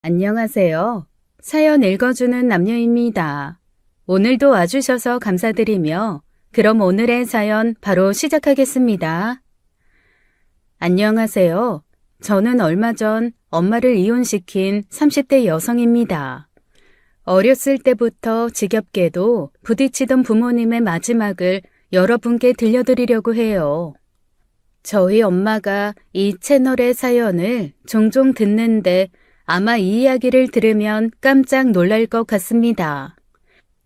안녕하세요. 사연 읽어주는 남녀입니다. 오늘도 와주셔서 감사드리며 그럼 오늘의 사연 바로 시작하겠습니다. 안녕하세요. 저는 얼마 전 엄마를 이혼시킨 30대 여성입니다. 어렸을 때부터 지겹게도 부딪히던 부모님의 마지막을 여러분께 들려드리려고 해요. 저희 엄마가 이 채널의 사연을 종종 듣는데 아마 이 이야기를 들으면 깜짝 놀랄 것 같습니다.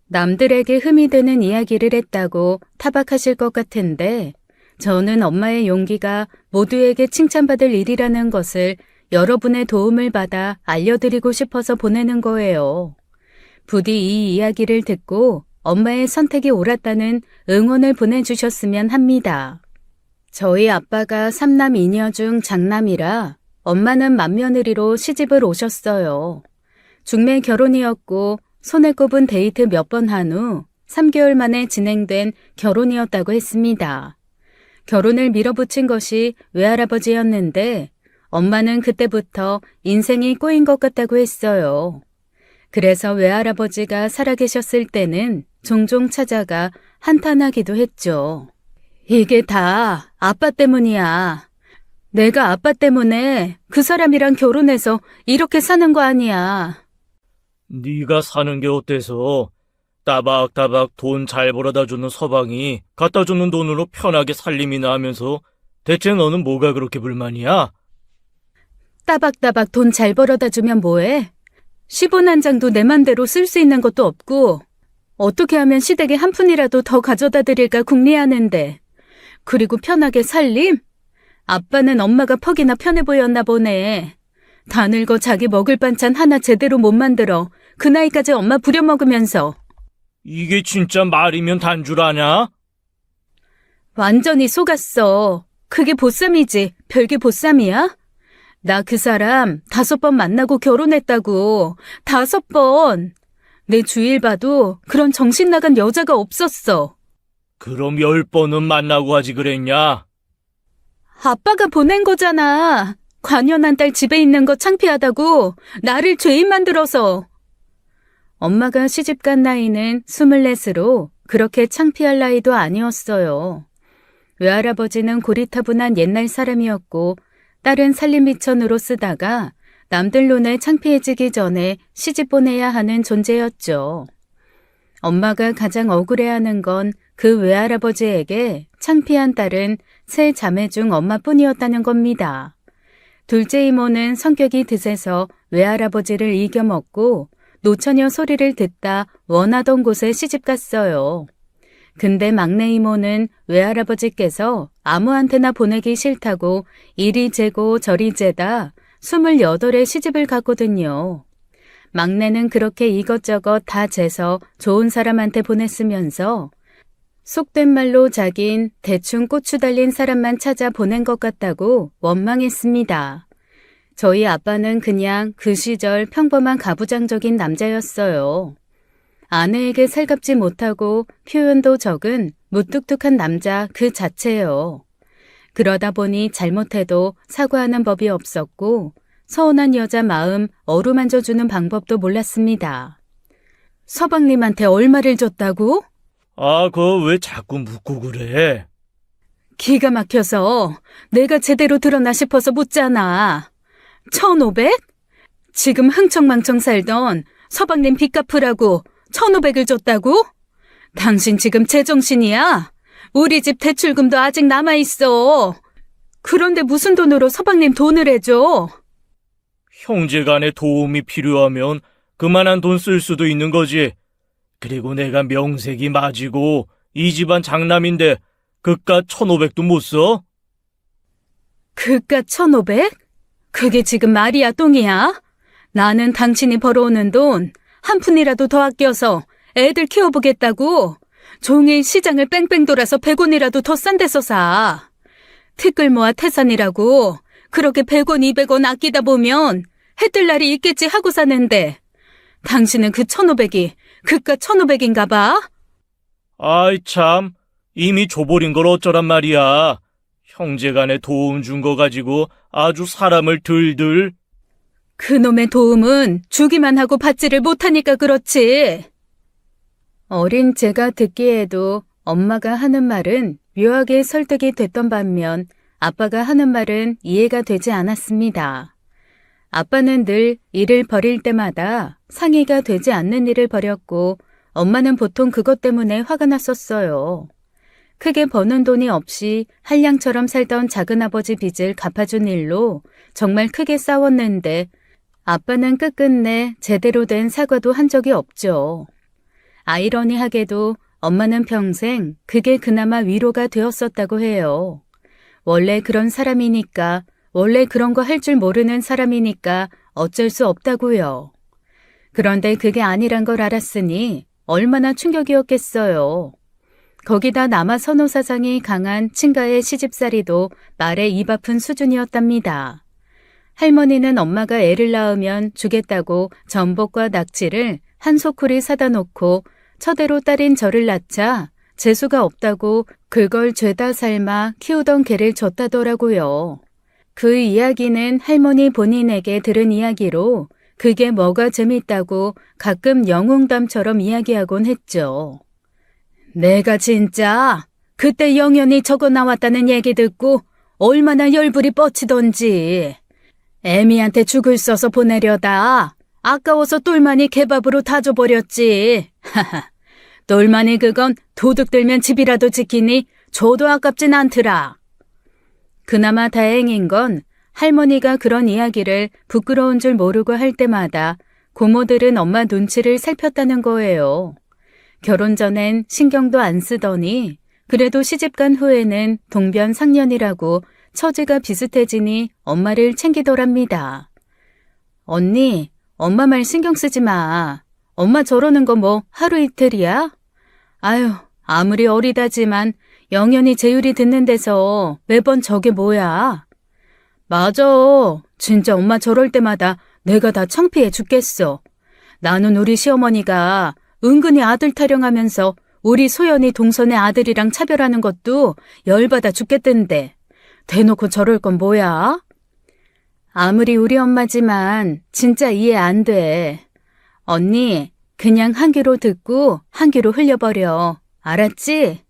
남들에게 흠이 되는 이야기를 했다고 타박하실 것 같은데 저는 엄마의 용기가 모두에게 칭찬받을 일이라는 것을 여러분의 도움을 받아 알려드리고 싶어서 보내는 거예요. 부디 이 이야기를 듣고 엄마의 선택이 옳았다는 응원을 보내주셨으면 합니다. 저희 아빠가 3남 2녀 중 장남이라 엄마는 맏며느리로 시집을 오셨어요. 중매 결혼이었고 손에 꼽은 데이트 몇 번 한 후 3개월 만에 진행된 결혼이었다고 했습니다. 결혼을 밀어붙인 것이 외할아버지였는데 엄마는 그때부터 인생이 꼬인 것 같다고 했어요. 그래서 외할아버지가 살아계셨을 때는 종종 찾아가 한탄하기도 했죠. 이게 다 아빠 때문이야. 내가 아빠 때문에 그 사람이랑 결혼해서 이렇게 사는 거 아니야. 네가 사는 게 어때서? 따박따박 돈 잘 벌어다 주는 서방이 갖다 주는 돈으로 편하게 살림이나 하면서 대체 너는 뭐가 그렇게 불만이야? 따박따박 돈 잘 벌어다 주면 뭐해? 10원 한 장도 내 맘대로 쓸 수 있는 것도 없고 어떻게 하면 시댁에 한 푼이라도 더 가져다 드릴까 궁리하는데 그리고 편하게 살림? 아빠는 엄마가 퍽이나 편해 보였나 보네. 다 늙어 자기 먹을 반찬 하나 제대로 못 만들어 그 나이까지 엄마 부려먹으면서. 이게 진짜 말이면 단 줄 아냐? 완전히 속았어. 그게 보쌈이지 별게 보쌈이야? 나 그 사람 5번 만나고 결혼했다고. 5번. 내 주위를 봐도 그런 정신 나간 여자가 없었어. 그럼 10번은 만나고 하지 그랬냐? 아빠가 보낸 거잖아. 관연한 딸 집에 있는 거 창피하다고 나를 죄인 만들어서. 엄마가 시집간 나이는 24으로 그렇게 창피할 나이도 아니었어요. 외할아버지는 고리타분한 옛날 사람이었고 딸은 살림미천으로 쓰다가 남들 눈에 창피해지기 전에 시집 보내야 하는 존재였죠. 엄마가 가장 억울해하는 건 그 외할아버지에게 창피한 딸은 세 자매 중 엄마뿐이었다는 겁니다. 둘째 이모는 성격이 드세서 외할아버지를 이겨먹고 노처녀 소리를 듣다 원하던 곳에 시집갔어요. 근데 막내 이모는 외할아버지께서 아무한테나 보내기 싫다고 이리 재고 저리 재다 28에 시집을 갔거든요. 막내는 그렇게 이것저것 다 재서 좋은 사람한테 보냈으면서 속된 말로 자긴 대충 고추 달린 사람만 찾아 보낸 것 같다고 원망했습니다. 저희 아빠는 그냥 그 시절 평범한 가부장적인 남자였어요. 아내에게 살갑지 못하고 표현도 적은 무뚝뚝한 남자 그 자체요. 그러다 보니 잘못해도 사과하는 법이 없었고 서운한 여자 마음 어루만져주는 방법도 몰랐습니다. 서방님한테 얼마를 줬다고? 그거 왜 자꾸 묻고 그래? 기가 막혀서 내가 제대로 들었나 싶어서 묻잖아. 1,500? 지금 흥청망청 살던 서방님 빚 갚으라고 1,500을 줬다고? 당신 지금 제정신이야? 우리 집 대출금도 아직 남아있어. 그런데 무슨 돈으로 서방님 돈을 해줘? 형제간에 도움이 필요하면 그만한 돈 쓸 수도 있는 거지. 그리고 내가 명색이 맞이고 이 집안 장남인데 그깟 1,500도 못 써? 그깟 1,500? 그게 지금 말이야 똥이야? 나는 당신이 벌어오는 돈 한 푼이라도 더 아껴서 애들 키워보겠다고 종일 시장을 뺑뺑 돌아서 100원이라도 더 싼 데서 사. 티끌 모아 태산이라고 그렇게 100원 200원 아끼다 보면 해뜰 날이 있겠지 하고 사는데 당신은 그 1,500이 그깟 1,500인가 봐? 아이 참, 이미 줘버린 걸 어쩌란 말이야. 형제간에 도움 준 거 가지고 아주 사람을 들들. 그놈의 도움은 주기만 하고 받지를 못하니까 그렇지. 어린 제가 듣기에도 엄마가 하는 말은 묘하게 설득이 됐던 반면 아빠가 하는 말은 이해가 되지 않았습니다. 아빠는 늘 일을 벌일 때마다 상의가 되지 않는 일을 벌였고 엄마는 보통 그것 때문에 화가 났었어요. 크게 버는 돈이 없이 한량처럼 살던 작은아버지 빚을 갚아준 일로 정말 크게 싸웠는데 아빠는 끝끝내 제대로 된 사과도 한 적이 없죠. 아이러니하게도 엄마는 평생 그게 그나마 위로가 되었었다고 해요. 원래 그런 사람이니까, 원래 그런 거 할 줄 모르는 사람이니까 어쩔 수 없다고요. 그런데 그게 아니란 걸 알았으니 얼마나 충격이었겠어요. 거기다 남아 선호 사상이 강한 친가의 시집살이도 말에 입 아픈 수준이었답니다. 할머니는 엄마가 애를 낳으면 주겠다고 전복과 낙지를 한 소쿠리 사다 놓고 처대로 딸인 저를 낳자 재수가 없다고 그걸 죄다 삶아 키우던 개를 줬다더라고요. 그 이야기는 할머니 본인에게 들은 이야기로 그게 뭐가 재밌다고 가끔 영웅담처럼 이야기하곤 했죠. 내가 진짜 그때 영연이 적어 나왔다는 얘기 듣고 얼마나 열불이 뻗치던지. 애미한테 죽을 써서 보내려다 아까워서 똘마니 개밥으로 다 줘버렸지. 하하. 똘마니 그건 도둑 들면 집이라도 지키니 줘도 아깝진 않더라. 그나마 다행인 건 할머니가 그런 이야기를 부끄러운 줄 모르고 할 때마다 고모들은 엄마 눈치를 살폈다는 거예요. 결혼 전엔 신경도 안 쓰더니 그래도 시집간 후에는 동변상련이라고 처지가 비슷해지니 엄마를 챙기더랍니다. 언니, 엄마 말 신경 쓰지 마. 엄마 저러는 거 뭐 하루 이틀이야? 아유, 아무리 어리다지만 영연이 제율이 듣는 데서 매번 저게 뭐야? 맞아. 진짜 엄마 저럴 때마다 내가 다 창피해 죽겠어. 나는 우리 시어머니가 은근히 아들 타령하면서 우리 소연이 동선의 아들이랑 차별하는 것도 열받아 죽겠던데. 대놓고 저럴 건 뭐야? 아무리 우리 엄마지만 진짜 이해 안 돼. 언니, 그냥 한 귀로 듣고 한 귀로 흘려버려. 알았지?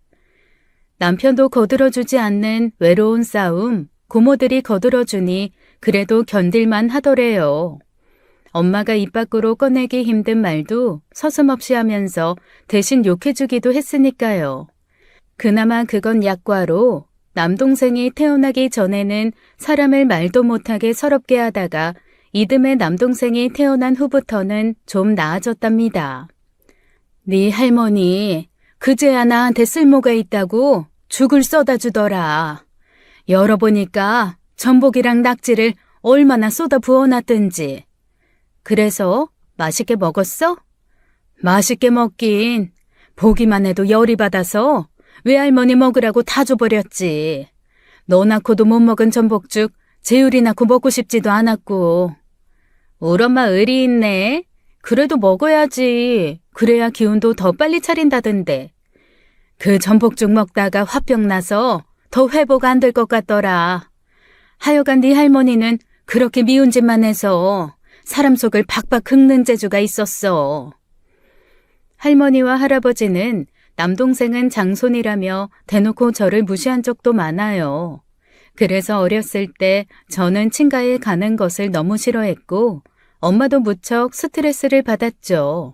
남편도 거들어주지 않는 외로운 싸움, 고모들이 거들어주니 그래도 견딜만 하더래요. 엄마가 입 밖으로 꺼내기 힘든 말도 서슴없이 하면서 대신 욕해주기도 했으니까요. 그나마 그건 약과로 남동생이 태어나기 전에는 사람을 말도 못하게 서럽게 하다가 이듬해 남동생이 태어난 후부터는 좀 나아졌답니다. 네 할머니 그제야 나한테 쓸모가 있다고 죽을 쏟아 주더라. 열어보니까 전복이랑 낙지를 얼마나 쏟아 부어놨던지. 그래서 맛있게 먹었어? 맛있게 먹긴. 보기만 해도 열이 받아서 외할머니 먹으라고 다 줘버렸지. 너 낳고도 못 먹은 전복죽 재율이 낳고 먹고 싶지도 않았고. 우리 엄마 의리 있네. 그래도 먹어야지. 그래야 기운도 더 빨리 차린다던데. 그 전복죽 먹다가 화병 나서 더 회복 안 될 것 같더라. 하여간 네 할머니는 그렇게 미운 짓만 해서 사람 속을 박박 긁는 재주가 있었어. 할머니와 할아버지는 남동생은 장손이라며 대놓고 저를 무시한 적도 많아요. 그래서 어렸을 때 저는 친가에 가는 것을 너무 싫어했고 엄마도 무척 스트레스를 받았죠.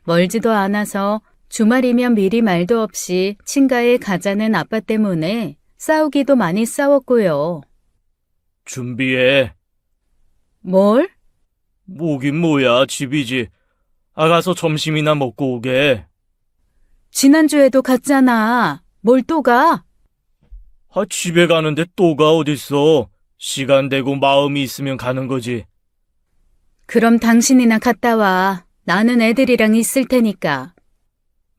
멀지도 않아서 주말이면 미리 말도 없이 친가에 가자는 아빠 때문에 싸우기도 많이 싸웠고요. 준비해. 뭘? 뭐긴 뭐야, 집이지. 가서 점심이나 먹고 오게. 지난주에도 갔잖아. 뭘 또 가? 집에 가는데 또가 어딨어. 시간 되고 마음이 있으면 가는 거지. 그럼 당신이나 갔다 와. 나는 애들이랑 있을 테니까.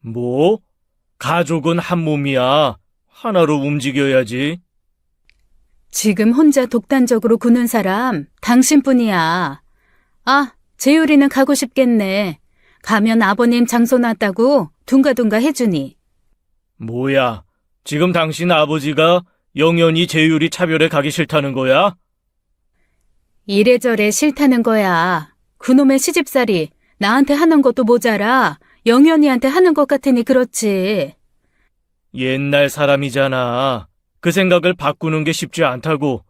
뭐? 가족은 한 몸이야. 하나로 움직여야지. 지금 혼자 독단적으로 구는 사람 당신뿐이야. 아, 재율이는 가고 싶겠네. 가면 아버님 장소 났다고 둥가둥가 해주니. 뭐야, 지금 당신 아버지가 영연이 재율이 차별에 가기 싫다는 거야? 이래저래 싫다는 거야. 그놈의 시집살이 나한테 하는 것도 모자라 영현이한테 하는 것 같으니 그렇지. 옛날 사람이잖아. 그 생각을 바꾸는 게 쉽지 않다고.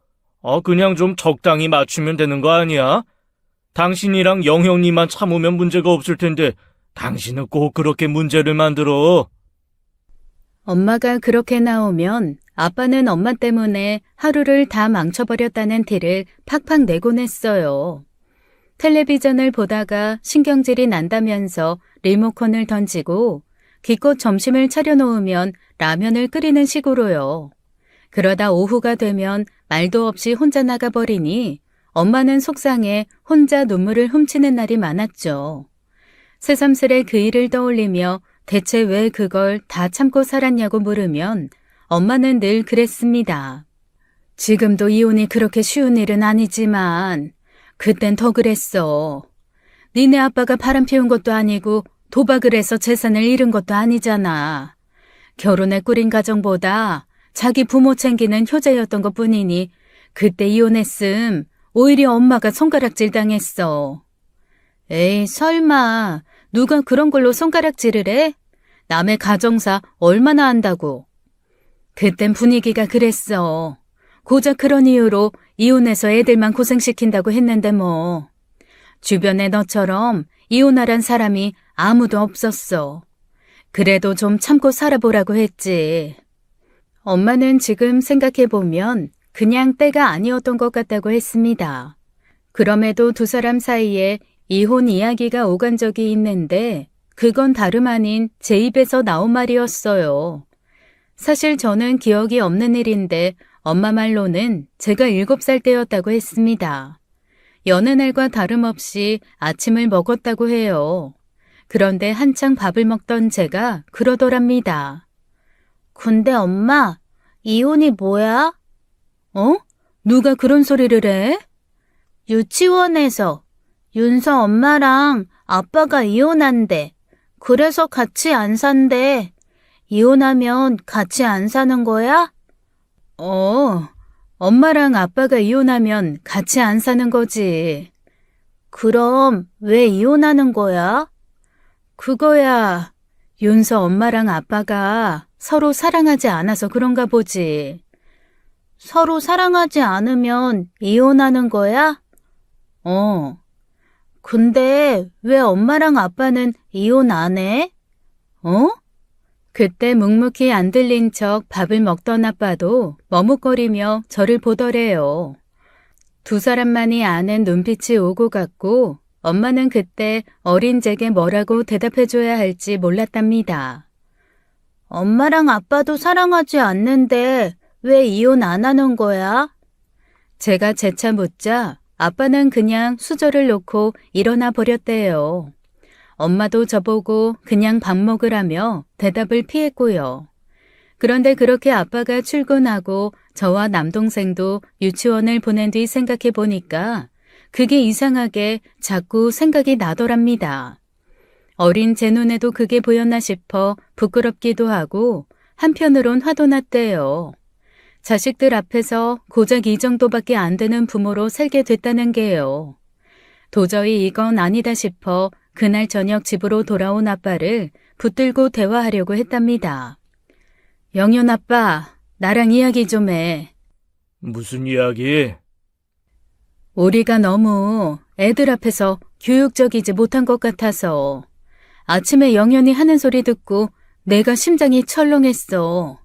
그냥 좀 적당히 맞추면 되는 거 아니야? 당신이랑 영형님만 참으면 문제가 없을 텐데 당신은 꼭 그렇게 문제를 만들어. 엄마가 그렇게 나오면 아빠는 엄마 때문에 하루를 다 망쳐버렸다는 티를 팍팍 내곤 했어요. 텔레비전을 보다가 신경질이 난다면서 리모컨을 던지고 기껏 점심을 차려놓으면 라면을 끓이는 식으로요. 그러다 오후가 되면 말도 없이 혼자 나가버리니 엄마는 속상해 혼자 눈물을 훔치는 날이 많았죠. 새삼스레 그 일을 떠올리며 대체 왜 그걸 다 참고 살았냐고 물으면 엄마는 늘 그랬습니다. 지금도 이혼이 그렇게 쉬운 일은 아니지만 그땐 더 그랬어. 니네 아빠가 바람 피운 것도 아니고 도박을 해서 재산을 잃은 것도 아니잖아. 결혼에 꾸린 가정보다 자기 부모 챙기는 효자였던 것뿐이니 그때 이혼했음 오히려 엄마가 손가락질 당했어. 에이 설마 누가 그런 걸로 손가락질을 해? 남의 가정사 얼마나 안다고. 그땐 분위기가 그랬어. 고작 그런 이유로 이혼해서 애들만 고생시킨다고 했는데 뭐. 주변에 너처럼 이혼하란 사람이 아무도 없었어. 그래도 좀 참고 살아보라고 했지. 엄마는 지금 생각해보면 그냥 때가 아니었던 것 같다고 했습니다. 그럼에도 두 사람 사이에 이혼 이야기가 오간 적이 있는데 그건 다름 아닌 제 입에서 나온 말이었어요. 사실 저는 기억이 없는 일인데 엄마 말로는 제가 7살 때였다고 했습니다. 여느 날과 다름없이 아침을 먹었다고 해요. 그런데 한창 밥을 먹던 제가 그러더랍니다. 근데 엄마, 이혼이 뭐야? 누가 그런 소리를 해? 유치원에서 윤서 엄마랑 아빠가 이혼한대. 그래서 같이 안 산대. 이혼하면 같이 안 사는 거야? 엄마랑 아빠가 이혼하면 같이 안 사는 거지. 그럼 왜 이혼하는 거야? 그거야, 윤서 엄마랑 아빠가 서로 사랑하지 않아서 그런가 보지. 서로 사랑하지 않으면 이혼하는 거야? 근데 왜 엄마랑 아빠는 이혼 안 해? 그때 묵묵히 안 들린 척 밥을 먹던 아빠도 머뭇거리며 저를 보더래요. 두 사람만이 아는 눈빛이 오고 갔고 엄마는 그때 어린 제게 뭐라고 대답해줘야 할지 몰랐답니다. 엄마랑 아빠도 사랑하지 않는데 왜 이혼 안 하는 거야? 제가 재차 묻자 아빠는 그냥 수저를 놓고 일어나 버렸대요. 엄마도 저보고 그냥 밥 먹으라며 대답을 피했고요. 그런데 그렇게 아빠가 출근하고 저와 남동생도 유치원을 보낸 뒤 생각해 보니까 그게 이상하게 자꾸 생각이 나더랍니다. 어린 제 눈에도 그게 보였나 싶어 부끄럽기도 하고 한편으론 화도 났대요. 자식들 앞에서 고작 이 정도밖에 안 되는 부모로 살게 됐다는 게요. 도저히 이건 아니다 싶어 그날 저녁 집으로 돌아온 아빠를 붙들고 대화하려고 했답니다. 영현 아빠, 나랑 이야기 좀 해. 무슨 이야기? 우리가 너무 애들 앞에서 교육적이지 못한 것 같아서 아침에 영현이 하는 소리 듣고 내가 심장이 철렁했어.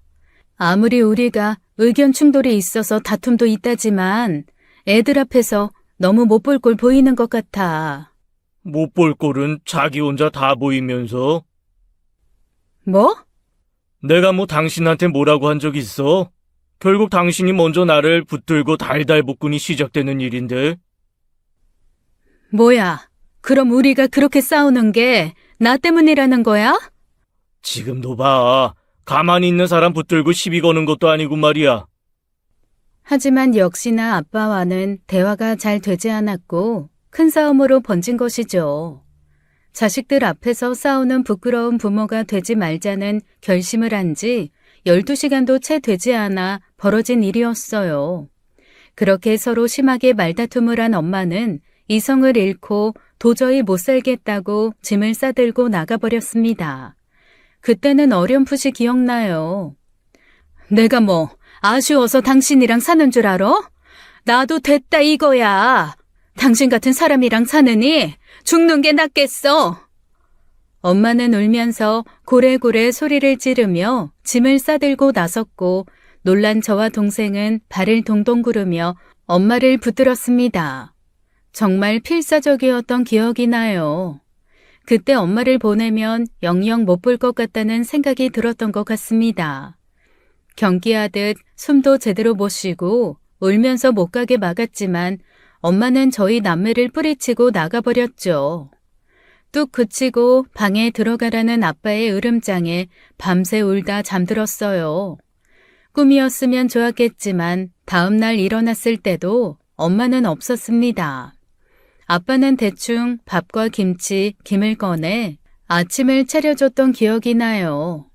아무리 우리가 의견 충돌이 있어서 다툼도 있다지만 애들 앞에서 너무 못 볼 꼴 보이는 것 같아. 못 볼 꼴은 자기 혼자 다 보이면서. 뭐? 내가 뭐 당신한테 뭐라고 한 적 있어? 결국 당신이 먼저 나를 붙들고 달달볶음이 시작되는 일인데. 뭐야? 그럼 우리가 그렇게 싸우는 게 나 때문이라는 거야? 지금도 봐. 가만히 있는 사람 붙들고 시비 거는 것도 아니고 말이야. 하지만 역시나 아빠와는 대화가 잘 되지 않았고 큰 싸움으로 번진 것이죠. 자식들 앞에서 싸우는 부끄러운 부모가 되지 말자는 결심을 한 지 12시간도 채 되지 않아 벌어진 일이었어요. 그렇게 서로 심하게 말다툼을 한 엄마는 이성을 잃고 도저히 못 살겠다고 짐을 싸들고 나가버렸습니다. 그때는 어렴풋이 기억나요. 내가 뭐 아쉬워서 당신이랑 사는 줄 알아? 나도 됐다 이거야. 당신 같은 사람이랑 사느니 죽는 게 낫겠어. 엄마는 울면서 고래고래 소리를 지르며 짐을 싸들고 나섰고 놀란 저와 동생은 발을 동동 구르며 엄마를 붙들었습니다. 정말 필사적이었던 기억이 나요. 그때 엄마를 보내면 영영 못 볼 것 같다는 생각이 들었던 것 같습니다. 경기하듯 숨도 제대로 못 쉬고 울면서 못 가게 막았지만 엄마는 저희 남매를 뿌리치고 나가버렸죠. 뚝 그치고 방에 들어가라는 아빠의 으름장에 밤새 울다 잠들었어요. 꿈이었으면 좋았겠지만 다음 날 일어났을 때도 엄마는 없었습니다. 아빠는 대충 밥과 김치, 김을 꺼내 아침을 차려줬던 기억이 나요.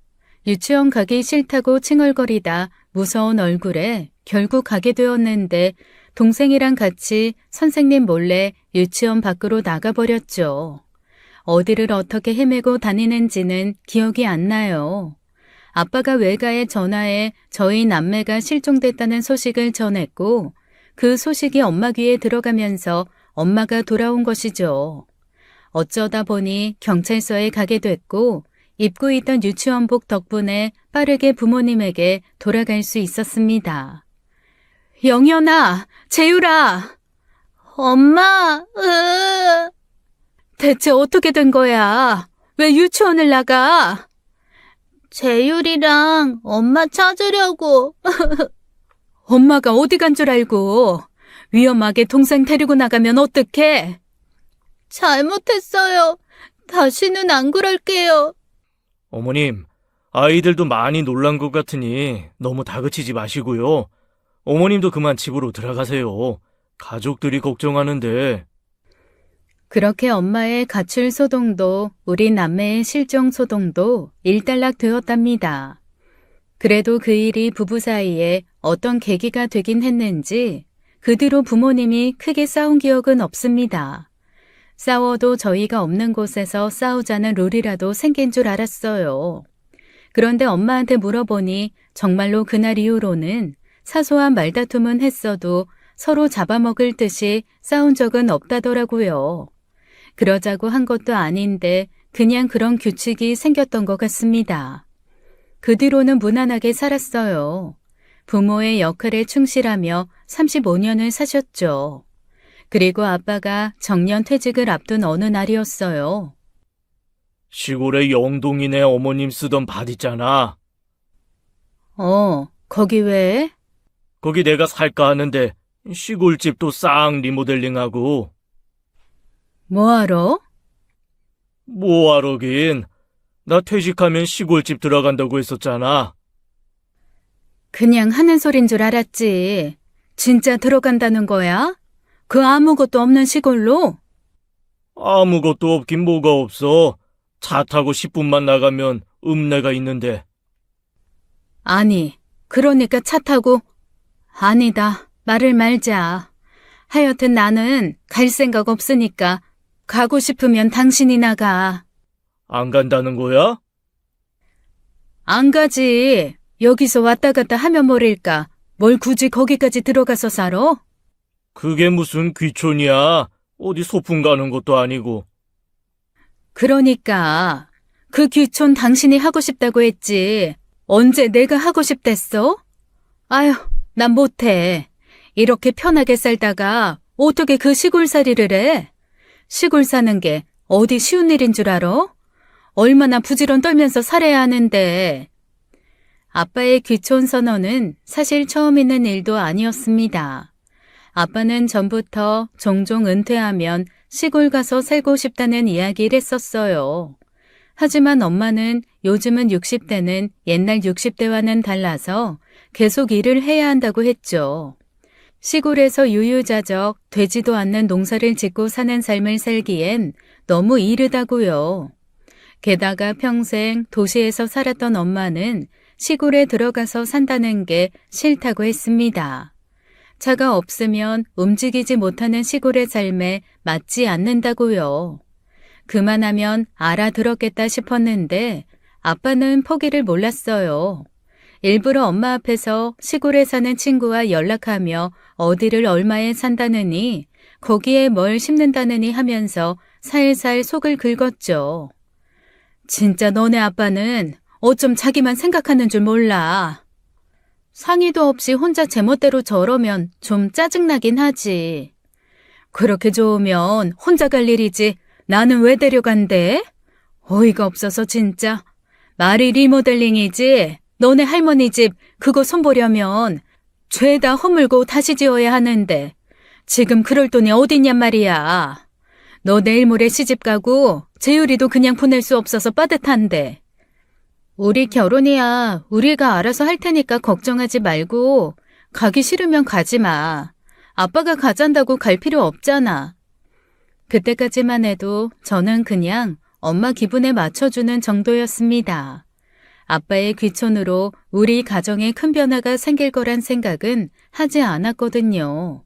유치원 가기 싫다고 칭얼거리다 무서운 얼굴에 결국 가게 되었는데 동생이랑 같이 선생님 몰래 유치원 밖으로 나가버렸죠. 어디를 어떻게 헤매고 다니는지는 기억이 안 나요. 아빠가 외가에 전화해 저희 남매가 실종됐다는 소식을 전했고 그 소식이 엄마 귀에 들어가면서 엄마가 돌아온 것이죠. 어쩌다 보니 경찰서에 가게 됐고 입고 있던 유치원복 덕분에 빠르게 부모님에게 돌아갈 수 있었습니다. 영현아, 재율아. 엄마, 대체 어떻게 된 거야? 왜 유치원을 나가? 재율이랑 엄마 찾으려고. 엄마가 어디 간 줄 알고 위험하게 동생 데리고 나가면 어떡해? 잘못했어요. 다시는 안 그럴게요. 어머님, 아이들도 많이 놀란 것 같으니 너무 다그치지 마시고요. 어머님도 그만 집으로 들어가세요. 가족들이 걱정하는데. 그렇게 엄마의 가출 소동도 우리 남매의 실종 소동도 일단락 되었답니다. 그래도 그 일이 부부 사이에 어떤 계기가 되긴 했는지 그 뒤로 부모님이 크게 싸운 기억은 없습니다. 싸워도 저희가 없는 곳에서 싸우자는 룰이라도 생긴 줄 알았어요. 그런데 엄마한테 물어보니 정말로 그날 이후로는 사소한 말다툼은 했어도 서로 잡아먹을 듯이 싸운 적은 없다더라고요. 그러자고 한 것도 아닌데 그냥 그런 규칙이 생겼던 것 같습니다. 그 뒤로는 무난하게 살았어요. 부모의 역할에 충실하며 35년을 사셨죠. 그리고 아빠가 정년 퇴직을 앞둔 어느 날이었어요. 시골에 영동이네 어머님 쓰던 밭 있잖아. 거기 왜? 거기 내가 살까 하는데 시골집도 싹 리모델링하고. 뭐하러? 뭐하러긴. 나 퇴직하면 시골집 들어간다고 했었잖아. 그냥 하는 소린 줄 알았지. 진짜 들어간다는 거야? 그 아무것도 없는 시골로? 아무것도 없긴 뭐가 없어. 차 타고 10분만 나가면 읍내가 있는데. 아니, 그러니까 차 타고. 아니다, 말을 말자. 하여튼 나는 갈 생각 없으니까 가고 싶으면 당신이 나가. 안 간다는 거야? 안 가지. 여기서 왔다 갔다 하면 모를까. 뭘 굳이 거기까지 들어가서 살아? 그게 무슨 귀촌이야. 어디 소풍 가는 것도 아니고. 그러니까 그 귀촌 당신이 하고 싶다고 했지. 언제 내가 하고 싶댔어? 아휴, 난 못해. 이렇게 편하게 살다가 어떻게 그 시골살이를 해? 시골 사는 게 어디 쉬운 일인 줄 알아? 얼마나 부지런 떨면서 살아야 하는데. 아빠의 귀촌 선언은 사실 처음 있는 일도 아니었습니다. 아빠는 전부터 종종 은퇴하면 시골 가서 살고 싶다는 이야기를 했었어요. 하지만 엄마는 요즘은 60대는 옛날 60대와는 달라서 계속 일을 해야 한다고 했죠. 시골에서 유유자적 되지도 않는 농사를 짓고 사는 삶을 살기엔 너무 이르다고요. 게다가 평생 도시에서 살았던 엄마는 시골에 들어가서 산다는 게 싫다고 했습니다. 차가 없으면 움직이지 못하는 시골의 삶에 맞지 않는다고요. 그만하면 알아들었겠다 싶었는데 아빠는 포기를 몰랐어요. 일부러 엄마 앞에서 시골에 사는 친구와 연락하며 어디를 얼마에 산다느니 거기에 뭘 심는다느니 하면서 살살 속을 긁었죠. 진짜 너네 아빠는 어쩜 자기만 생각하는 줄 몰라. 상의도 없이 혼자 제멋대로 저러면 좀 짜증나긴 하지. 그렇게 좋으면 혼자 갈 일이지 나는 왜 데려간대? 어이가 없어서 진짜. 말이 리모델링이지 너네 할머니 집 그거 손보려면 죄다 허물고 다시 지어야 하는데 지금 그럴 돈이 어딨냔 말이야. 너 내일 모레 시집 가고 재율이도 그냥 보낼 수 없어서 빠듯한데. 우리 결혼이야 우리가 알아서 할 테니까 걱정하지 말고 가기 싫으면 가지 마. 아빠가 가잔다고 갈 필요 없잖아. 그때까지만 해도 저는 그냥 엄마 기분에 맞춰주는 정도였습니다. 아빠의 귀촌으로 우리 가정에 큰 변화가 생길 거란 생각은 하지 않았거든요.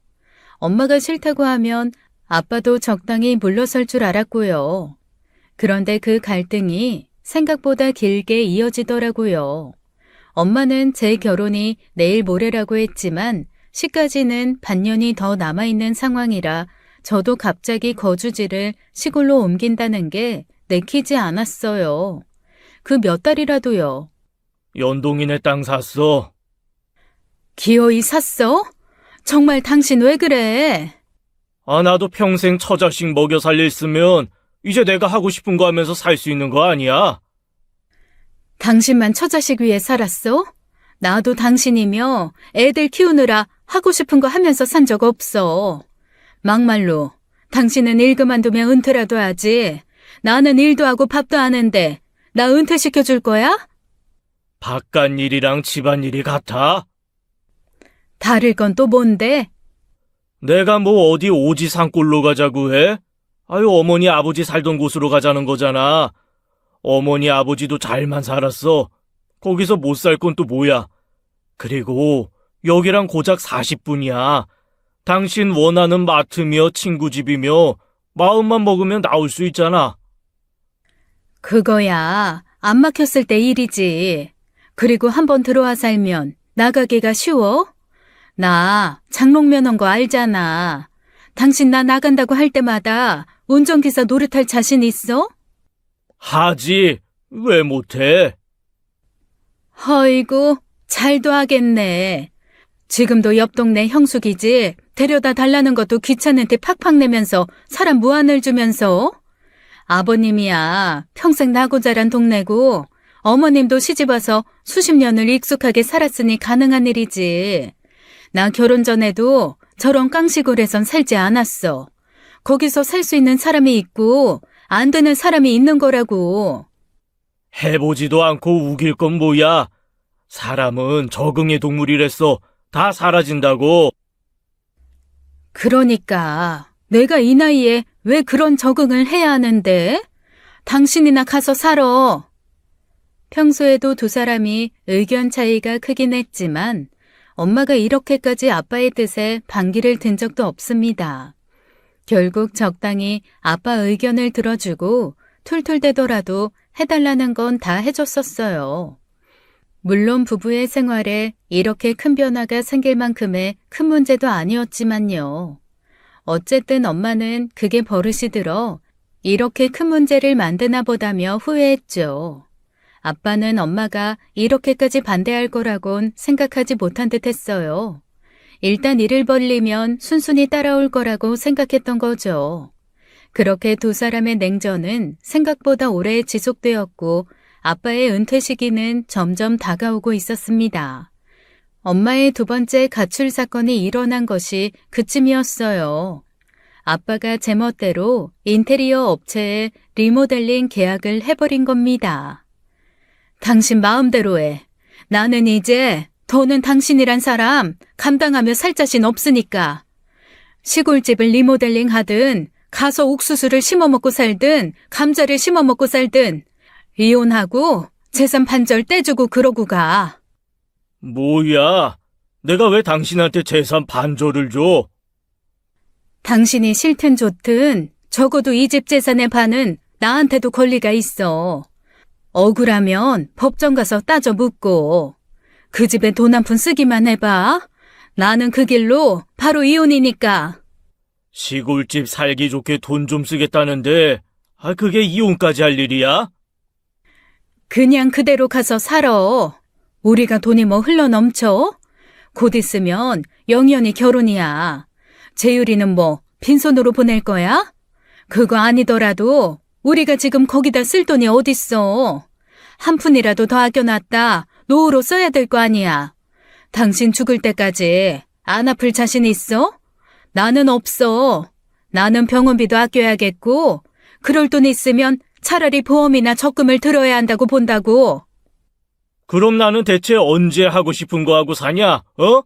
엄마가 싫다고 하면 아빠도 적당히 물러설 줄 알았고요. 그런데 그 갈등이 생각보다 길게 이어지더라고요. 엄마는 제 결혼이 내일 모레라고 했지만 시까지는 반년이 더 남아있는 상황이라 저도 갑자기 거주지를 시골로 옮긴다는 게 내키지 않았어요. 그 몇 달이라도요. 연동이네 땅 샀어. 기어이 샀어? 정말 당신 왜 그래? 아, 나도 평생 처자식 먹여 살릴 쓰면 이제 내가 하고 싶은 거 하면서 살 수 있는 거 아니야? 당신만 처자식 위해 살았어? 나도 당신이며 애들 키우느라 하고 싶은 거 하면서 산 적 없어. 막말로 당신은 일 그만두면 은퇴라도 하지. 나는 일도 하고 밥도 하는데 나 은퇴시켜줄 거야? 바깥 일이랑 집안일이 같아? 다를 건 또 뭔데? 내가 뭐 어디 오지 산골로 가자고 해? 아유, 어머니 아버지 살던 곳으로 가자는 거잖아. 어머니 아버지도 잘만 살았어. 거기서 못 살 건 또 뭐야? 그리고 여기랑 고작 40분이야. 당신 원하는 마트며 친구 집이며 마음만 먹으면 나올 수 있잖아. 그거야 안 막혔을 때 일이지. 그리고 한번 들어와 살면 나가기가 쉬워? 나 장롱면 온 거 알잖아. 당신 나 나간다고 할 때마다 운전기사 노릇할 자신 있어? 하지. 왜 못해? 허이구 잘도 하겠네. 지금도 옆 동네 형숙이지 데려다 달라는 것도 귀찮은 데 팍팍 내면서 사람 무안을 주면서. 아버님이야 평생 나고 자란 동네고 어머님도 시집와서 수십 년을 익숙하게 살았으니 가능한 일이지. 나 결혼 전에도 저런 깡시골에선 살지 않았어. 거기서 살 수 있는 사람이 있고 안 되는 사람이 있는 거라고. 해보지도 않고 우길 건 뭐야? 사람은 적응의 동물이랬어. 다 사라진다고. 그러니까 내가 이 나이에 왜 그런 적응을 해야 하는데? 당신이나 가서 살아. 평소에도 두 사람이 의견 차이가 크긴 했지만 엄마가 이렇게까지 아빠의 뜻에 반기를 든 적도 없습니다. 결국 적당히 아빠 의견을 들어주고 툴툴대더라도 해달라는 건 다 해줬었어요. 물론 부부의 생활에 이렇게 큰 변화가 생길 만큼의 큰 문제도 아니었지만요. 어쨌든 엄마는 그게 버릇이 들어 이렇게 큰 문제를 만드나 보다며 후회했죠. 아빠는 엄마가 이렇게까지 반대할 거라곤 생각하지 못한 듯 했어요. 일단 일을 벌리면 순순히 따라올 거라고 생각했던 거죠. 그렇게 두 사람의 냉전은 생각보다 오래 지속되었고 아빠의 은퇴 시기는 점점 다가오고 있었습니다. 엄마의 두 번째 가출 사건이 일어난 것이 그쯤이었어요. 아빠가 제멋대로 인테리어 업체에 리모델링 계약을 해버린 겁니다. 당신 마음대로 해. 나는 이제 더는 당신이란 사람 감당하며 살 자신 없으니까. 시골집을 리모델링 하든 가서 옥수수를 심어먹고 살든 감자를 심어먹고 살든 이혼하고 재산 반절 떼주고 그러고 가. 뭐야? 내가 왜 당신한테 재산 반조를 줘? 당신이 싫든 좋든 적어도 이 집 재산의 반은 나한테도 권리가 있어. 억울하면 법정 가서 따져 묻고. 그 집에 돈 한 푼 쓰기만 해봐. 나는 그 길로 바로 이혼이니까. 시골집 살기 좋게 돈 좀 쓰겠다는데, 그게 이혼까지 할 일이야? 그냥 그대로 가서 살아. 우리가 돈이 뭐 흘러넘쳐? 곧 있으면 영연히 결혼이야. 재율이는 뭐 빈손으로 보낼 거야? 그거 아니더라도 우리가 지금 거기다 쓸 돈이 어딨어. 한 푼이라도 더 아껴놨다 노후로 써야 될 거 아니야. 당신 죽을 때까지 안 아플 자신 있어? 나는 없어. 나는 병원비도 아껴야겠고 그럴 돈 있으면 차라리 보험이나 적금을 들어야 한다고 본다고. 그럼 나는 대체 언제 하고 싶은 거 하고 사냐, 어?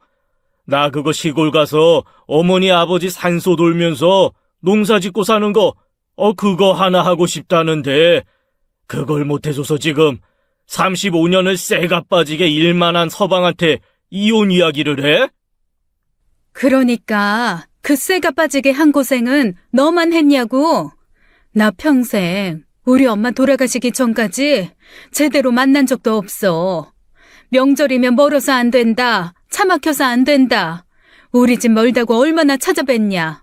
나 그거 시골 가서 어머니 아버지 산소 돌면서 농사 짓고 사는 거, 그거 하나 하고 싶다는데, 그걸 못해줘서 지금 35년을 쇠가 빠지게 일만 한 서방한테 이혼 이야기를 해? 그러니까 그 쇠가 빠지게 한 고생은 너만 했냐고. 나 평생 우리 엄마 돌아가시기 전까지 제대로 만난 적도 없어. 명절이면 멀어서 안 된다. 차 막혀서 안 된다. 우리 집 멀다고 얼마나 찾아뵀냐.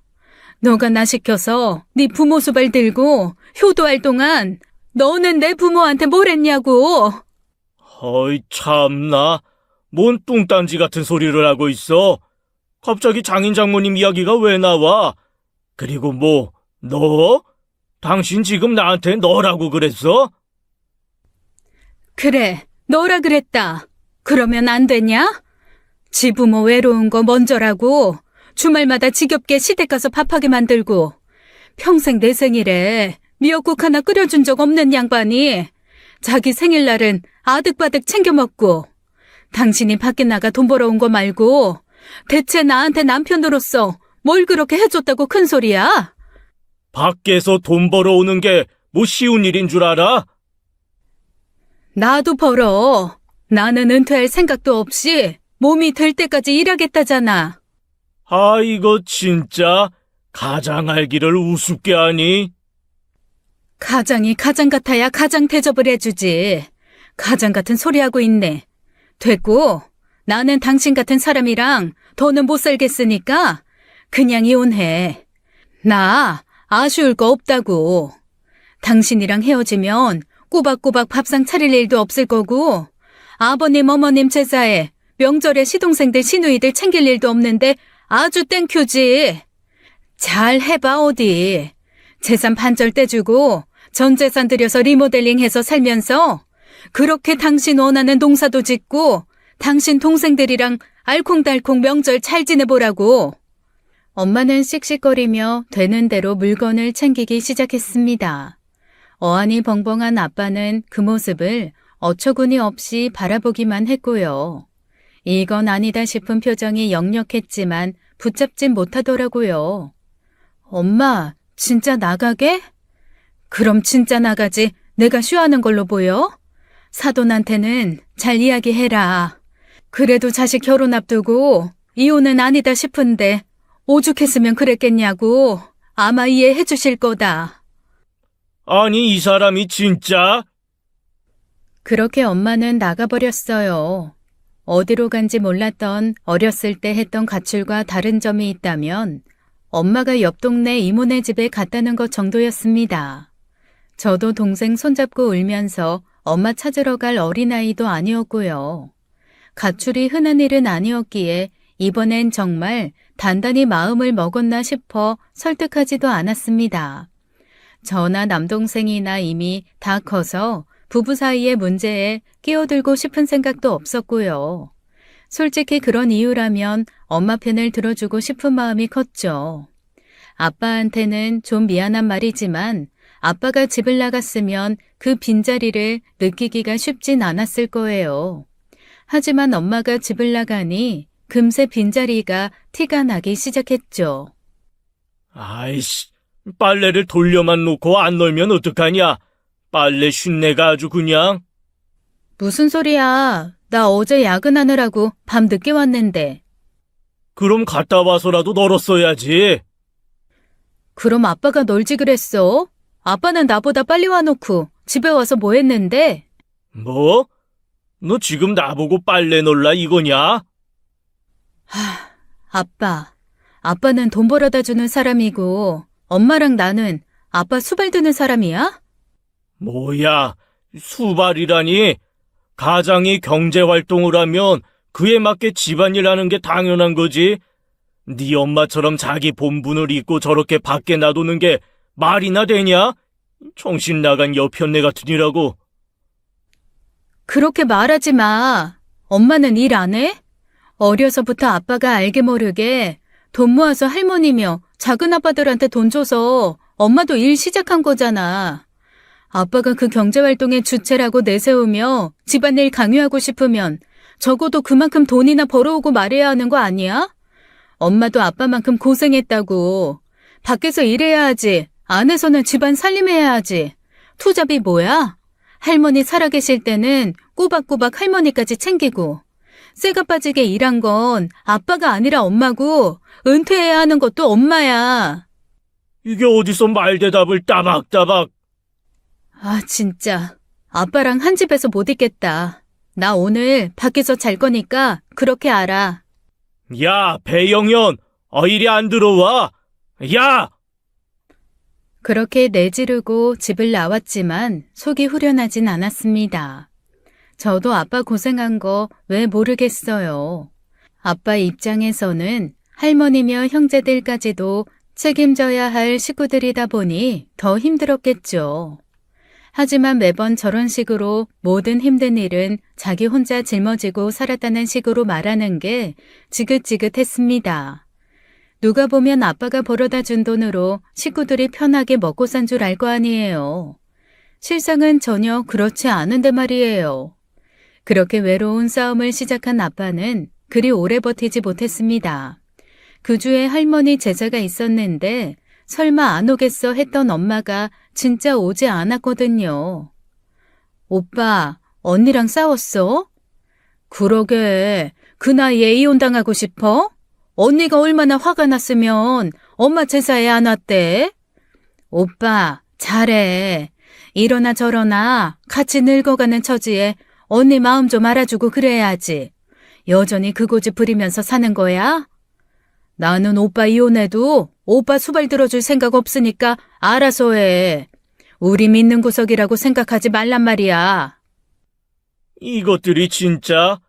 너가 나 시켜서 네 부모 수발 들고 효도할 동안 너는 내 부모한테 뭘 했냐고. 어이 참나, 뭔 뚱딴지 같은 소리를 하고 있어. 갑자기 장인 장모님 이야기가 왜 나와? 그리고 뭐, 너? 당신 지금 나한테 너라고 그랬어? 그래, 너라 그랬다. 그러면 안 되냐? 지부모 외로운 거 먼저라고 주말마다 지겹게 시댁 가서 밥하게 만들고 평생 내 생일에 미역국 하나 끓여준 적 없는 양반이 자기 생일날은 아득바득 챙겨 먹고 당신이 밖에 나가 돈 벌어온 거 말고 대체 나한테 남편으로서 뭘 그렇게 해줬다고 큰 소리야? 밖에서 돈 벌어오는 게 뭐 쉬운 일인 줄 알아? 나도 벌어. 나는 은퇴할 생각도 없이 몸이 될 때까지 일하겠다잖아. 이거 진짜 가장 알기를 우습게 하니? 가장이 가장 같아야 가장 대접을 해주지. 가장 같은 소리 하고 있네. 됐고, 나는 당신 같은 사람이랑 더는 못 살겠으니까 그냥 이혼해. 나 아쉬울 거 없다고. 당신이랑 헤어지면 꼬박꼬박 밥상 차릴 일도 없을 거고 아버님 어머님 제사에 명절에 시동생들 시누이들 챙길 일도 없는데 아주 땡큐지. 잘 해봐 어디. 재산 반절 떼주고 전 재산 들여서 리모델링해서 살면서 그렇게 당신 원하는 농사도 짓고 당신 동생들이랑 알콩달콩 명절 잘 지내보라고. 엄마는 씩씩거리며 되는 대로 물건을 챙기기 시작했습니다. 어안이 벙벙한 아빠는 그 모습을 어처구니 없이 바라보기만 했고요. 이건 아니다 싶은 표정이 역력했지만 붙잡진 못하더라고요. 엄마, 진짜 나가게? 그럼 진짜 나가지 내가 쉬하는 걸로 보여? 사돈한테는 잘 이야기해라. 그래도 자식 결혼 앞두고 이혼은 아니다 싶은데 오죽했으면 그랬겠냐고. 아마 이해해 주실 거다. 아니, 이 사람이 진짜? 그렇게 엄마는 나가버렸어요. 어디로 간지 몰랐던 어렸을 때 했던 가출과 다른 점이 있다면 엄마가 옆 동네 이모네 집에 갔다는 것 정도였습니다. 저도 동생 손잡고 울면서 엄마 찾으러 갈 어린아이도 아니었고요. 가출이 흔한 일은 아니었기에 이번엔 정말 단단히 마음을 먹었나 싶어 설득하지도 않았습니다. 저나 남동생이나 이미 다 커서 부부 사이의 문제에 끼어들고 싶은 생각도 없었고요. 솔직히 그런 이유라면 엄마 편을 들어주고 싶은 마음이 컸죠. 아빠한테는 좀 미안한 말이지만 아빠가 집을 나갔으면 그 빈자리를 느끼기가 쉽진 않았을 거예요. 하지만 엄마가 집을 나가니 금세 빈자리가 티가 나기 시작했죠. 아이씨, 빨래를 돌려만 놓고 안 널면 어떡하냐? 빨래 쉰내가 아주 그냥. 무슨 소리야. 나 어제 야근하느라고 밤 늦게 왔는데. 그럼 갔다 와서라도 널었어야지. 그럼 아빠가 널지 그랬어? 아빠는 나보다 빨리 와놓고 집에 와서 뭐 했는데? 뭐? 너 지금 나보고 빨래 널라 이거냐? 아빠는 돈 벌어다 주는 사람이고 엄마랑 나는 아빠 수발 드는 사람이야? 뭐야, 수발이라니? 가장이 경제활동을 하면 그에 맞게 집안일 하는 게 당연한 거지. 네 엄마처럼 자기 본분을 잊고 저렇게 밖에 놔두는 게 말이나 되냐? 정신 나간 여편네 같으니라고. 그렇게 말하지 마. 엄마는 일 안 해? 어려서부터 아빠가 알게 모르게 돈 모아서 할머니며 작은 아빠들한테 돈 줘서 엄마도 일 시작한 거잖아. 아빠가 그 경제활동의 주체라고 내세우며 집안일 강요하고 싶으면 적어도 그만큼 돈이나 벌어오고 말해야 하는 거 아니야? 엄마도 아빠만큼 고생했다고. 밖에서 일해야 하지. 안에서는 집안 살림해야 하지. 투잡이 뭐야? 할머니 살아계실 때는 꼬박꼬박 할머니까지 챙기고 쇠가 빠지게 일한 건 아빠가 아니라 엄마고 은퇴해야 하는 것도 엄마야. 이게 어디서 말대답을 따박따박. 진짜. 아빠랑 한 집에서 못 있겠다. 나 오늘 밖에서 잘 거니까 그렇게 알아. 야, 배영현, 이리 안 들어와. 야! 그렇게 내지르고 집을 나왔지만 속이 후련하진 않았습니다. 저도 아빠 고생한 거 왜 모르겠어요. 아빠 입장에서는 할머니며 형제들까지도 책임져야 할 식구들이다 보니 더 힘들었겠죠. 하지만 매번 저런 식으로 모든 힘든 일은 자기 혼자 짊어지고 살았다는 식으로 말하는 게 지긋지긋했습니다. 누가 보면 아빠가 벌어다 준 돈으로 식구들이 편하게 먹고 산 줄 알 거 아니에요. 실상은 전혀 그렇지 않은데 말이에요. 그렇게 외로운 싸움을 시작한 아빠는 그리 오래 버티지 못했습니다. 그 주에 할머니 제사가 있었는데 설마 안 오겠어 했던 엄마가 진짜 오지 않았거든요. 오빠, 언니랑 싸웠어? 그러게, 그 나이에 이혼당하고 싶어? 언니가 얼마나 화가 났으면 엄마 제사에 안 왔대? 오빠, 잘해. 이러나 저러나 같이 늙어가는 처지에 언니 마음 좀 알아주고 그래야지. 여전히 그 고집 부리면서 사는 거야? 나는 오빠 이혼해도 오빠 수발 들어줄 생각 없으니까 알아서 해. 우리 믿는 구석이라고 생각하지 말란 말이야. 이것들이 진짜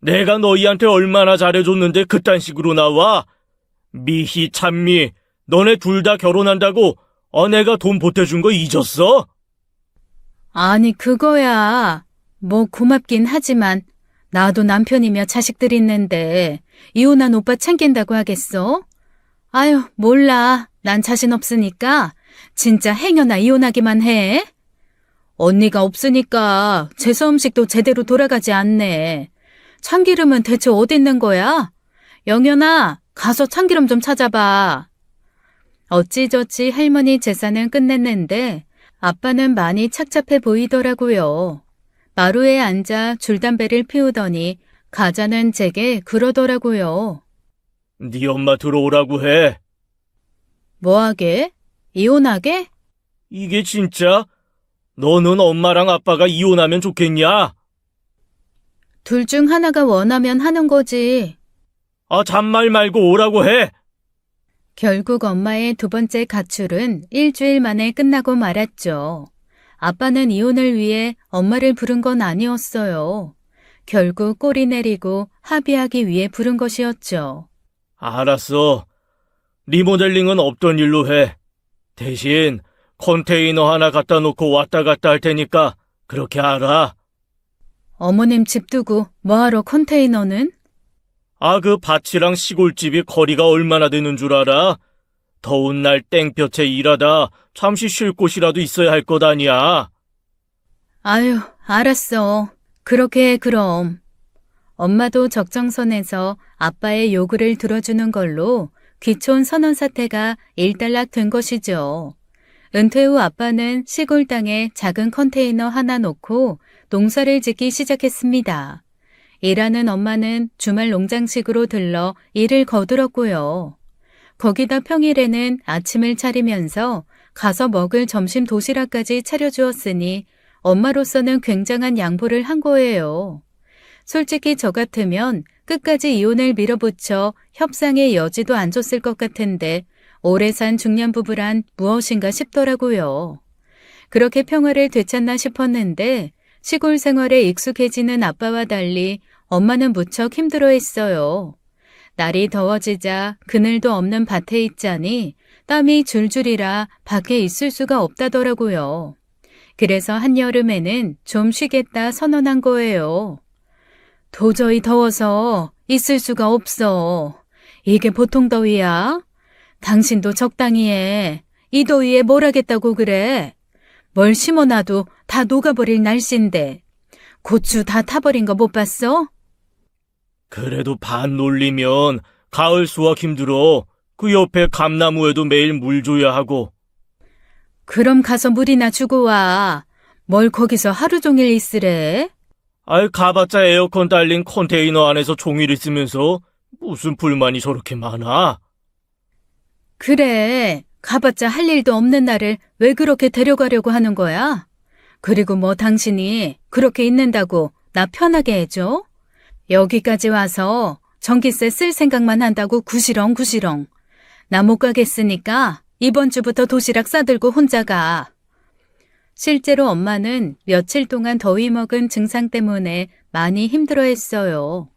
내가 너희한테 얼마나 잘해줬는데 그딴 식으로 나와? 미희, 찬미, 너네 둘 다 결혼한다고 내가 돈 보태준 거 잊었어? 아니 그거야. 뭐 고맙긴 하지만 나도 남편이며 자식들 있는데 이혼한 오빠 챙긴다고 하겠어? 아유 몰라. 난 자신 없으니까 진짜 행여나 이혼하기만 해. 언니가 없으니까 제사 음식도 제대로 돌아가지 않네. 참기름은 대체 어디 있는 거야? 영현아, 가서 참기름 좀 찾아봐. 어찌저찌 할머니 제사는 끝냈는데 아빠는 많이 착잡해 보이더라고요. 마루에 앉아 줄담배를 피우더니 가자는 제게 그러더라고요. 네 엄마 들어오라고 해. 뭐하게? 이혼하게? 이게 진짜? 너는 엄마랑 아빠가 이혼하면 좋겠냐? 둘 중 하나가 원하면 하는 거지. 잔말 말고 오라고 해. 결국 엄마의 두 번째 가출은 일주일 만에 끝나고 말았죠. 아빠는 이혼을 위해 엄마를 부른 건 아니었어요. 결국 꼬리 내리고 합의하기 위해 부른 것이었죠. 알았어. 리모델링은 없던 일로 해. 대신 컨테이너 하나 갖다 놓고 왔다 갔다 할 테니까 그렇게 알아. 어머님 집 두고 뭐하러 컨테이너는? 그 밭이랑 시골집이 거리가 얼마나 되는 줄 알아? 더운 날 땡볕에 일하다 잠시 쉴 곳이라도 있어야 할 것 아니야. 아유, 알았어. 그렇게 해 그럼. 엄마도 적정선에서 아빠의 요구를 들어주는 걸로 귀촌 선언 사태가 일단락된 것이죠. 은퇴 후 아빠는 시골 땅에 작은 컨테이너 하나 놓고 농사를 짓기 시작했습니다. 일하는 엄마는 주말 농장식으로 들러 일을 거들었고요. 거기다 평일에는 아침을 차리면서 가서 먹을 점심 도시락까지 차려주었으니 엄마로서는 굉장한 양보를 한 거예요. 솔직히 저 같으면 끝까지 이혼을 밀어붙여 협상의 여지도 안 줬을 것 같은데 오래 산 중년 부부란 무엇인가 싶더라고요. 그렇게 평화를 되찾나 싶었는데 시골 생활에 익숙해지는 아빠와 달리 엄마는 무척 힘들어했어요. 날이 더워지자 그늘도 없는 밭에 있자니 땀이 줄줄이라 밖에 있을 수가 없다더라고요. 그래서 한여름에는 좀 쉬겠다 선언한 거예요. 도저히 더워서 있을 수가 없어. 이게 보통 더위야? 당신도 적당히 해. 이 더위에 뭘 하겠다고 그래? 뭘 심어놔도 다 녹아버릴 날씨인데. 고추 다 타버린 거 못 봤어? 그래도 밭 놀리면 가을 수확 힘들어. 그 옆에 감나무에도 매일 물 줘야 하고. 그럼 가서 물이나 주고 와. 뭘 거기서 하루 종일 있으래? 아이, 가봤자 에어컨 달린 컨테이너 안에서 종일 있으면서 무슨 불만이 저렇게 많아? 그래, 가봤자 할 일도 없는 나를 왜 그렇게 데려가려고 하는 거야? 그리고 뭐 당신이 그렇게 있는다고 나 편하게 해줘? 여기까지 와서 전기세 쓸 생각만 한다고 구시렁구시렁. 나 못 가겠으니까 이번 주부터 도시락 싸들고 혼자 가. 실제로 엄마는 며칠 동안 더위 먹은 증상 때문에 많이 힘들어했어요.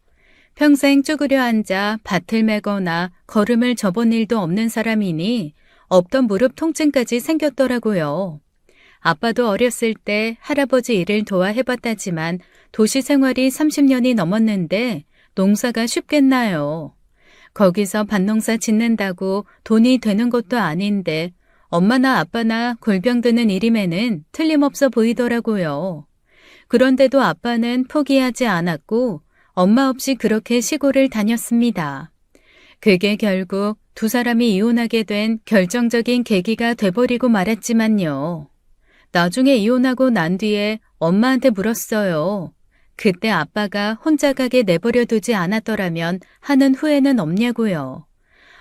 평생 쭈그려 앉아 밭을 메거나 걸음을 접은 일도 없는 사람이니 없던 무릎 통증까지 생겼더라고요. 아빠도 어렸을 때 할아버지 일을 도와 해봤다지만 도시 생활이 30년이 넘었는데 농사가 쉽겠나요? 거기서 밭농사 짓는다고 돈이 되는 것도 아닌데 엄마나 아빠나 골병드는 일임에는 틀림없어 보이더라고요. 그런데도 아빠는 포기하지 않았고 엄마 없이 그렇게 시골을 다녔습니다. 그게 결국 두 사람이 이혼하게 된 결정적인 계기가 돼버리고 말았지만요. 나중에 이혼하고 난 뒤에 엄마한테 물었어요. 그때 아빠가 혼자 가게 내버려 두지 않았더라면 하는 후회는 없냐고요.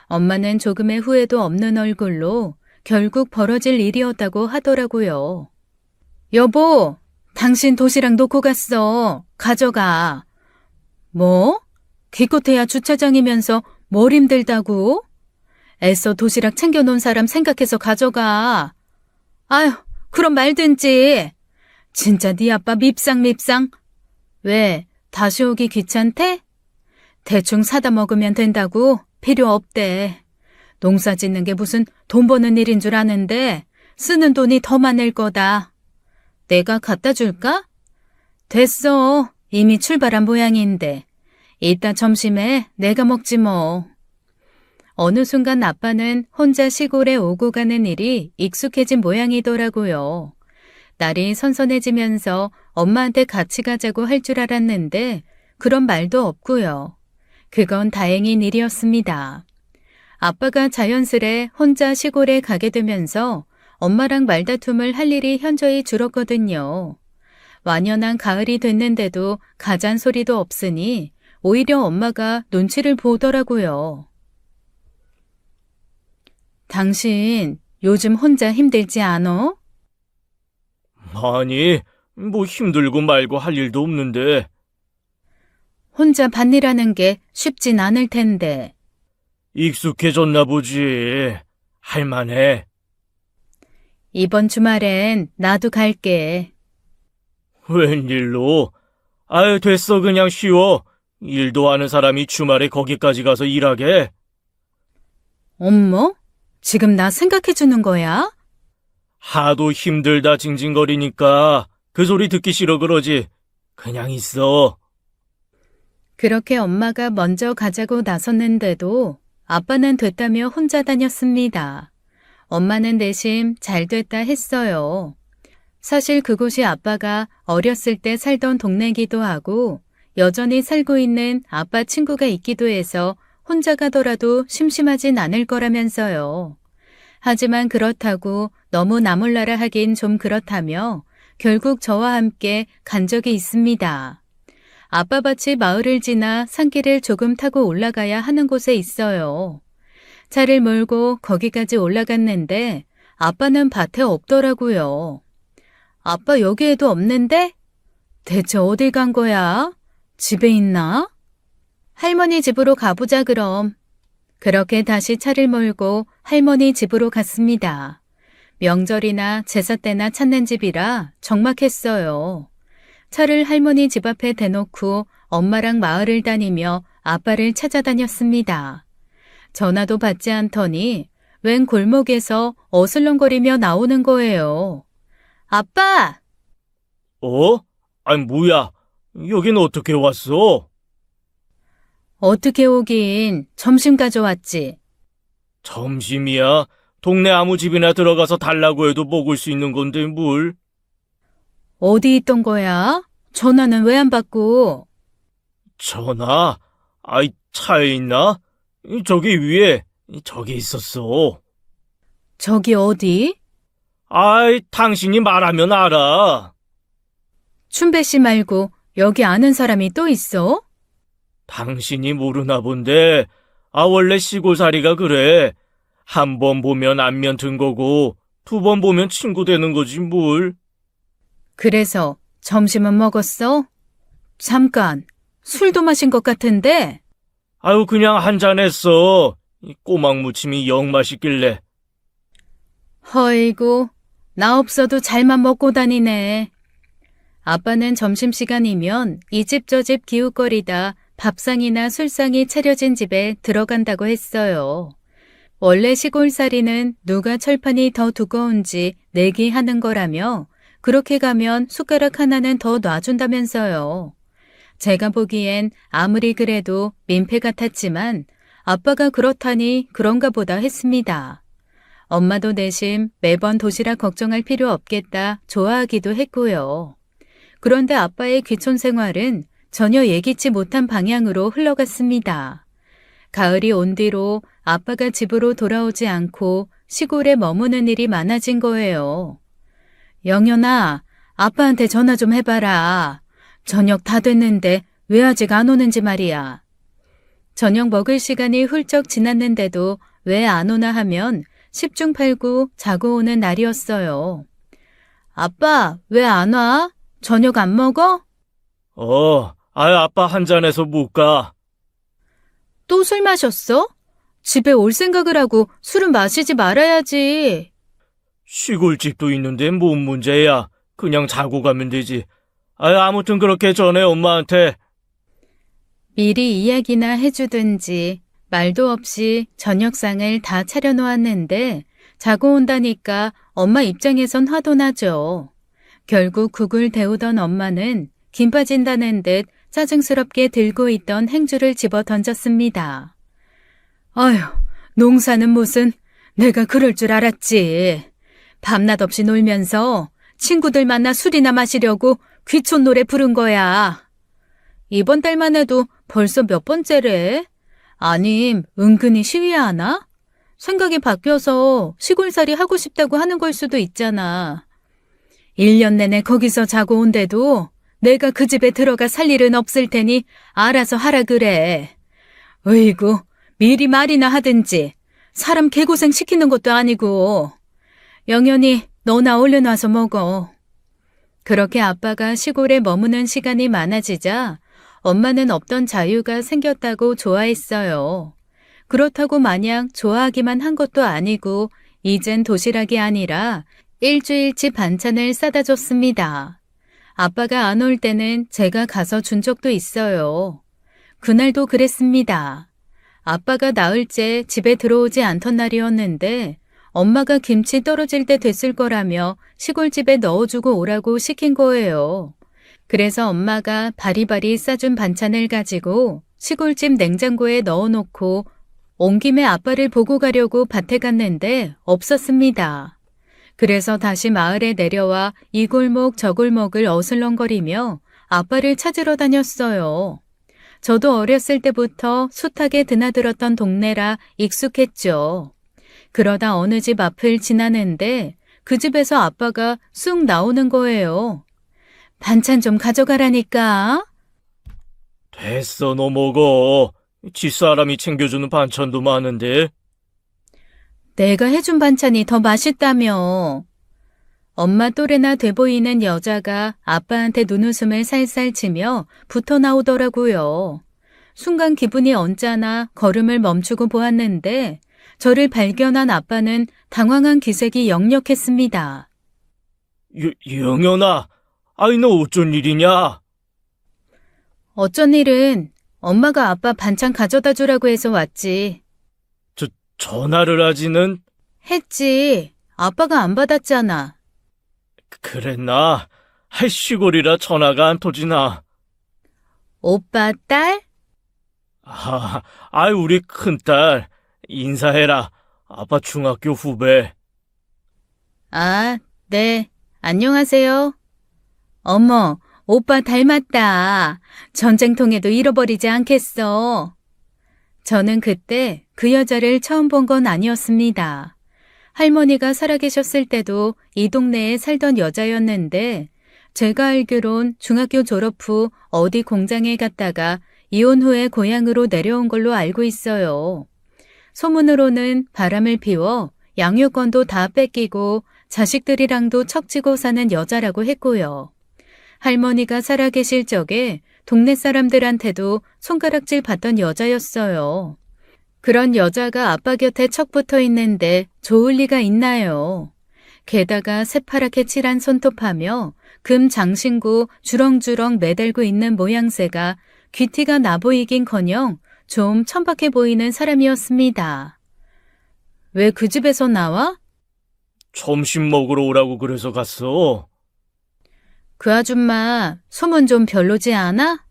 엄마는 조금의 후회도 없는 얼굴로 결국 벌어질 일이었다고 하더라고요. 여보, 당신 도시락 놓고 갔어. 가져가. 뭐? 기껏해야 주차장이면서 뭘 힘들다고? 애써 도시락 챙겨놓은 사람 생각해서 가져가. 아휴, 그럼 말든지. 진짜 네 아빠 밉상. 왜? 다시 오기 귀찮대? 대충 사다 먹으면 된다고? 필요 없대. 농사 짓는 게 무슨 돈 버는 일인 줄 아는데 쓰는 돈이 더 많을 거다. 내가 갖다 줄까? 됐어. 이미 출발한 모양인데. 이따 점심에 내가 먹지 뭐. 어느 순간 아빠는 혼자 시골에 오고 가는 일이 익숙해진 모양이더라고요. 날이 선선해지면서 엄마한테 같이 가자고 할 줄 알았는데 그런 말도 없고요. 그건 다행인 일이었습니다. 아빠가 자연스레 혼자 시골에 가게 되면서 엄마랑 말다툼을 할 일이 현저히 줄었거든요. 완연한 가을이 됐는데도 가잔 소리도 없으니 오히려 엄마가 눈치를 보더라고요. 당신 요즘 혼자 힘들지 않어? 아니, 뭐 힘들고 말고 할 일도 없는데. 혼자 밭일하는 게 쉽진 않을 텐데. 익숙해졌나 보지. 할만해. 이번 주말엔 나도 갈게. 웬일로? 아유, 됐어, 그냥 쉬어. 일도 아는 사람이 주말에 거기까지 가서 일하게? 엄마? 지금 나 생각해주는 거야? 하도 힘들다 징징거리니까 그 소리 듣기 싫어 그러지. 그냥 있어. 그렇게 엄마가 먼저 가자고 나섰는데도 아빠는 됐다며 혼자 다녔습니다. 엄마는 내심 잘 됐다 했어요. 사실 그곳이 아빠가 어렸을 때 살던 동네기도 하고 여전히 살고 있는 아빠 친구가 있기도 해서 혼자 가더라도 심심하진 않을 거라면서요. 하지만 그렇다고 너무 나몰라라 하긴 좀 그렇다며 결국 저와 함께 간 적이 있습니다. 아빠 밭이 마을을 지나 산길을 조금 타고 올라가야 하는 곳에 있어요. 차를 몰고 거기까지 올라갔는데 아빠는 밭에 없더라고요. 아빠 여기에도 없는데? 대체 어딜 간 거야? 집에 있나? 할머니 집으로 가보자 그럼. 그렇게 다시 차를 몰고 할머니 집으로 갔습니다. 명절이나 제사 때나 찾는 집이라 적막했어요. 차를 할머니 집 앞에 대놓고 엄마랑 마을을 다니며 아빠를 찾아다녔습니다. 전화도 받지 않더니 웬 골목에서 어슬렁거리며 나오는 거예요. 아빠! 어? 아니, 뭐야? 여긴 어떻게 왔어? 어떻게 오긴 점심 가져왔지. 점심이야? 동네 아무 집이나 들어가서 달라고 해도 먹을 수 있는 건데 뭘? 어디 있던 거야? 전화는 왜 안 받고? 전화? 아이, 차에 있나? 저기 위에, 저기 있었어. 저기 어디? 아이, 당신이 말하면 알아. 춘배 씨 말고 여기 아는 사람이 또 있어? 당신이 모르나 본데, 원래 시골살이가 그래. 한 번 보면 안면 든 거고, 2번 보면 친구 되는 거지 뭘. 그래서 점심은 먹었어? 잠깐, 술도 마신 것 같은데? 아유, 그냥 한잔 했어. 이 꼬막 무침이 영 맛있길래. 허이고, 나 없어도 잘만 먹고 다니네. 아빠는 점심시간이면 이 집 저 집 기웃거리다 밥상이나 술상이 차려진 집에 들어간다고 했어요. 원래 시골살이는 누가 철판이 더 두꺼운지 내기하는 거라며 그렇게 가면 숟가락 하나는 더 놔준다면서요. 제가 보기엔 아무리 그래도 민폐 같았지만 아빠가 그렇다니 그런가 보다 했습니다. 엄마도 내심 매번 도시락 걱정할 필요 없겠다 좋아하기도 했고요. 그런데 아빠의 귀촌 생활은 전혀 예기치 못한 방향으로 흘러갔습니다. 가을이 온 뒤로 아빠가 집으로 돌아오지 않고 시골에 머무는 일이 많아진 거예요. 영연아, 아빠한테 전화 좀 해봐라. 저녁 다 됐는데 왜 아직 안 오는지 말이야. 저녁 먹을 시간이 훌쩍 지났는데도 왜 안 오나 하면 10중 8구 자고 오는 날이었어요. 아빠, 왜 안 와? 저녁 안 먹어? 아빠 한잔해서 못 가. 또 술 마셨어? 집에 올 생각을 하고 술은 마시지 말아야지. 시골집도 있는데 뭔 문제야. 그냥 자고 가면 되지. 아무튼 그렇게 전해 엄마한테. 미리 이야기나 해주든지 말도 없이 저녁상을 다 차려놓았는데 자고 온다니까 엄마 입장에선 화도 나죠. 결국 국을 데우던 엄마는 김 빠진다는 듯 짜증스럽게 들고 있던 행주를 집어 던졌습니다. 아휴, 농사는 무슨 내가 그럴 줄 알았지. 밤낮 없이 놀면서 친구들 만나 술이나 마시려고 귀촌 노래 부른 거야. 이번 달만 해도 벌써 몇 번째래? 아님 은근히 시위하나? 생각이 바뀌어서 시골살이 하고 싶다고 하는 걸 수도 있잖아. 1년 내내 거기서 자고 온데도 내가 그 집에 들어가 살 일은 없을 테니 알아서 하라 그래. 으이구, 미리 말이나 하든지 사람 개고생 시키는 것도 아니고. 영연이 너나 얼른 와서 먹어. 그렇게 아빠가 시골에 머무는 시간이 많아지자 엄마는 없던 자유가 생겼다고 좋아했어요. 그렇다고 마냥 좋아하기만 한 것도 아니고 이젠 도시락이 아니라 일주일치 반찬을 싸다 줬습니다. 아빠가 안 올 때는 제가 가서 준 적도 있어요. 그날도 그랬습니다. 아빠가 나흘째 집에 들어오지 않던 날이었는데 엄마가 김치 떨어질 때 됐을 거라며 시골집에 넣어주고 오라고 시킨 거예요. 그래서 엄마가 바리바리 싸준 반찬을 가지고 시골집 냉장고에 넣어놓고 온 김에 아빠를 보고 가려고 밭에 갔는데 없었습니다. 그래서 다시 마을에 내려와 이 골목 저 골목을 어슬렁거리며 아빠를 찾으러 다녔어요. 저도 어렸을 때부터 숱하게 드나들었던 동네라 익숙했죠. 그러다 어느 집 앞을 지나는데 그 집에서 아빠가 쑥 나오는 거예요. 반찬 좀 가져가라니까. 됐어, 너 먹어. 집사람이 챙겨주는 반찬도 많은데. 내가 해준 반찬이 더 맛있다며. 엄마 또래나 돼 보이는 여자가 아빠한테 눈웃음을 살살 치며 붙어 나오더라고요. 순간 기분이 언짢아 걸음을 멈추고 보았는데 저를 발견한 아빠는 당황한 기색이 역력했습니다. 영연아, 아이 너 어쩐 일이냐? 어쩐 일은 엄마가 아빠 반찬 가져다 주라고 해서 왔지. 전화를 하지는. 했지. 아빠가 안 받았잖아. 그랬나? 시골이라 전화가 안 터지나. 오빠 딸? 우리 큰딸. 인사해라. 아빠 중학교 후배. 아, 네. 안녕하세요. 어머, 오빠 닮았다. 전쟁통에도 잃어버리지 않겠어. 저는 그때 그 여자를 처음 본 건 아니었습니다. 할머니가 살아계셨을 때도 이 동네에 살던 여자였는데 제가 알기론 중학교 졸업 후 어디 공장에 갔다가 이혼 후에 고향으로 내려온 걸로 알고 있어요. 소문으로는 바람을 피워 양육권도 다 뺏기고 자식들이랑도 척지고 사는 여자라고 했고요. 할머니가 살아계실 적에 동네 사람들한테도 손가락질 받던 여자였어요. 그런 여자가 아빠 곁에 척 붙어 있는데 좋을 리가 있나요? 게다가 새파랗게 칠한 손톱하며 금 장신구 주렁주렁 매달고 있는 모양새가 귀티가 나 보이긴커녕 좀 천박해 보이는 사람이었습니다. 왜 그 집에서 나와? 점심 먹으러 오라고 그래서 갔어. 그 아줌마 소문 좀 별로지 않아?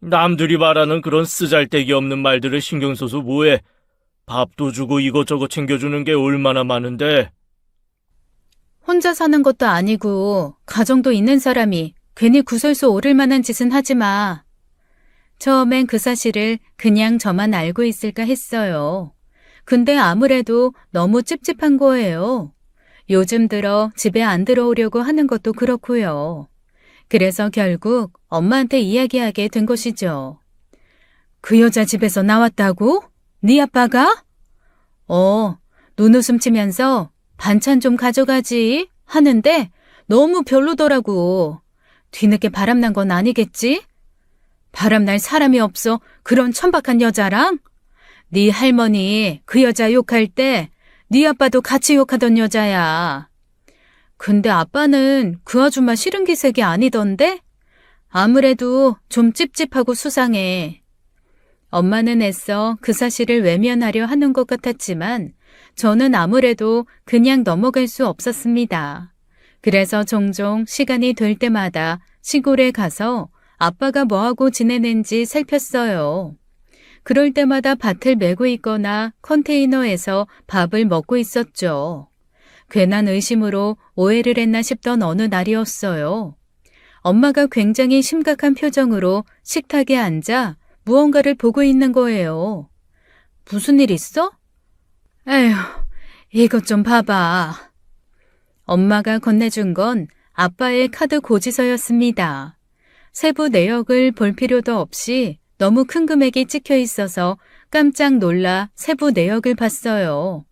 남들이 말하는 그런 쓰잘데기 없는 말들을 신경 써서 뭐해. 밥도 주고 이것저것 챙겨주는 게 얼마나 많은데. 혼자 사는 것도 아니고 가정도 있는 사람이 괜히 구설수 오를 만한 짓은 하지 마. 처음엔 그 사실을 그냥 저만 알고 있을까 했어요. 근데 아무래도 너무 찝찝한 거예요. 요즘 들어 집에 안 들어오려고 하는 것도 그렇고요. 그래서 결국 엄마한테 이야기하게 된 것이죠. 그 여자 집에서 나왔다고? 네 아빠가? 눈웃음 치면서 반찬 좀 가져가지 하는데 너무 별로더라고. 뒤늦게 바람난 건 아니겠지? 바람날 사람이 없어 그런 천박한 여자랑? 네 할머니 그 여자 욕할 때 네 아빠도 같이 욕하던 여자야. 근데 아빠는 그 아줌마 싫은 기색이 아니던데? 아무래도 좀 찝찝하고 수상해. 엄마는 애써 그 사실을 외면하려 하는 것 같았지만 저는 아무래도 그냥 넘어갈 수 없었습니다. 그래서 종종 시간이 될 때마다 시골에 가서 아빠가 뭐하고 지내는지 살폈어요. 그럴 때마다 밭을 메고 있거나 컨테이너에서 밥을 먹고 있었죠. 괜한 의심으로 오해를 했나 싶던 어느 날이었어요. 엄마가 굉장히 심각한 표정으로 식탁에 앉아 무언가를 보고 있는 거예요. 무슨 일 있어? 에휴, 이것 좀 봐봐. 엄마가 건네준 건 아빠의 카드 고지서였습니다. 세부 내역을 볼 필요도 없이 너무 큰 금액이 찍혀 있어서 깜짝 놀라 세부 내역을 봤어요.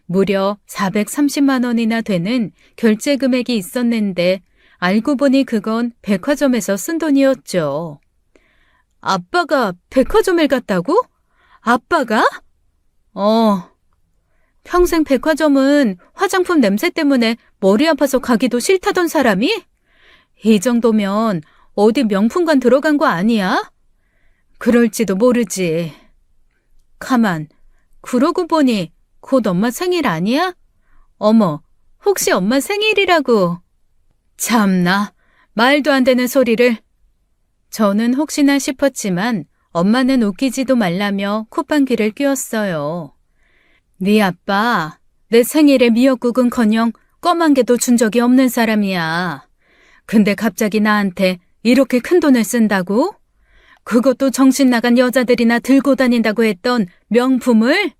무려 430만 원이나 되는 결제 금액이 있었는데 알고 보니 그건 백화점에서 쓴 돈이었죠. 아빠가 백화점을 갔다고? 아빠가? 평생 백화점은 화장품 냄새 때문에 머리 아파서 가기도 싫다던 사람이? 이 정도면 어디 명품관 들어간 거 아니야? 그럴지도 모르지. 가만, 그러고 보니 곧 엄마 생일 아니야? 어머, 혹시 엄마 생일이라고? 참나, 말도 안 되는 소리를. 저는 혹시나 싶었지만 엄마는 웃기지도 말라며 콧방귀를 뀌었어요. 네 아빠, 내 생일에 미역국은커녕 껌 한 개도 준 적이 없는 사람이야. 근데 갑자기 나한테 이렇게 큰 돈을 쓴다고? 그것도 정신 나간 여자들이나 들고 다닌다고 했던 명품을?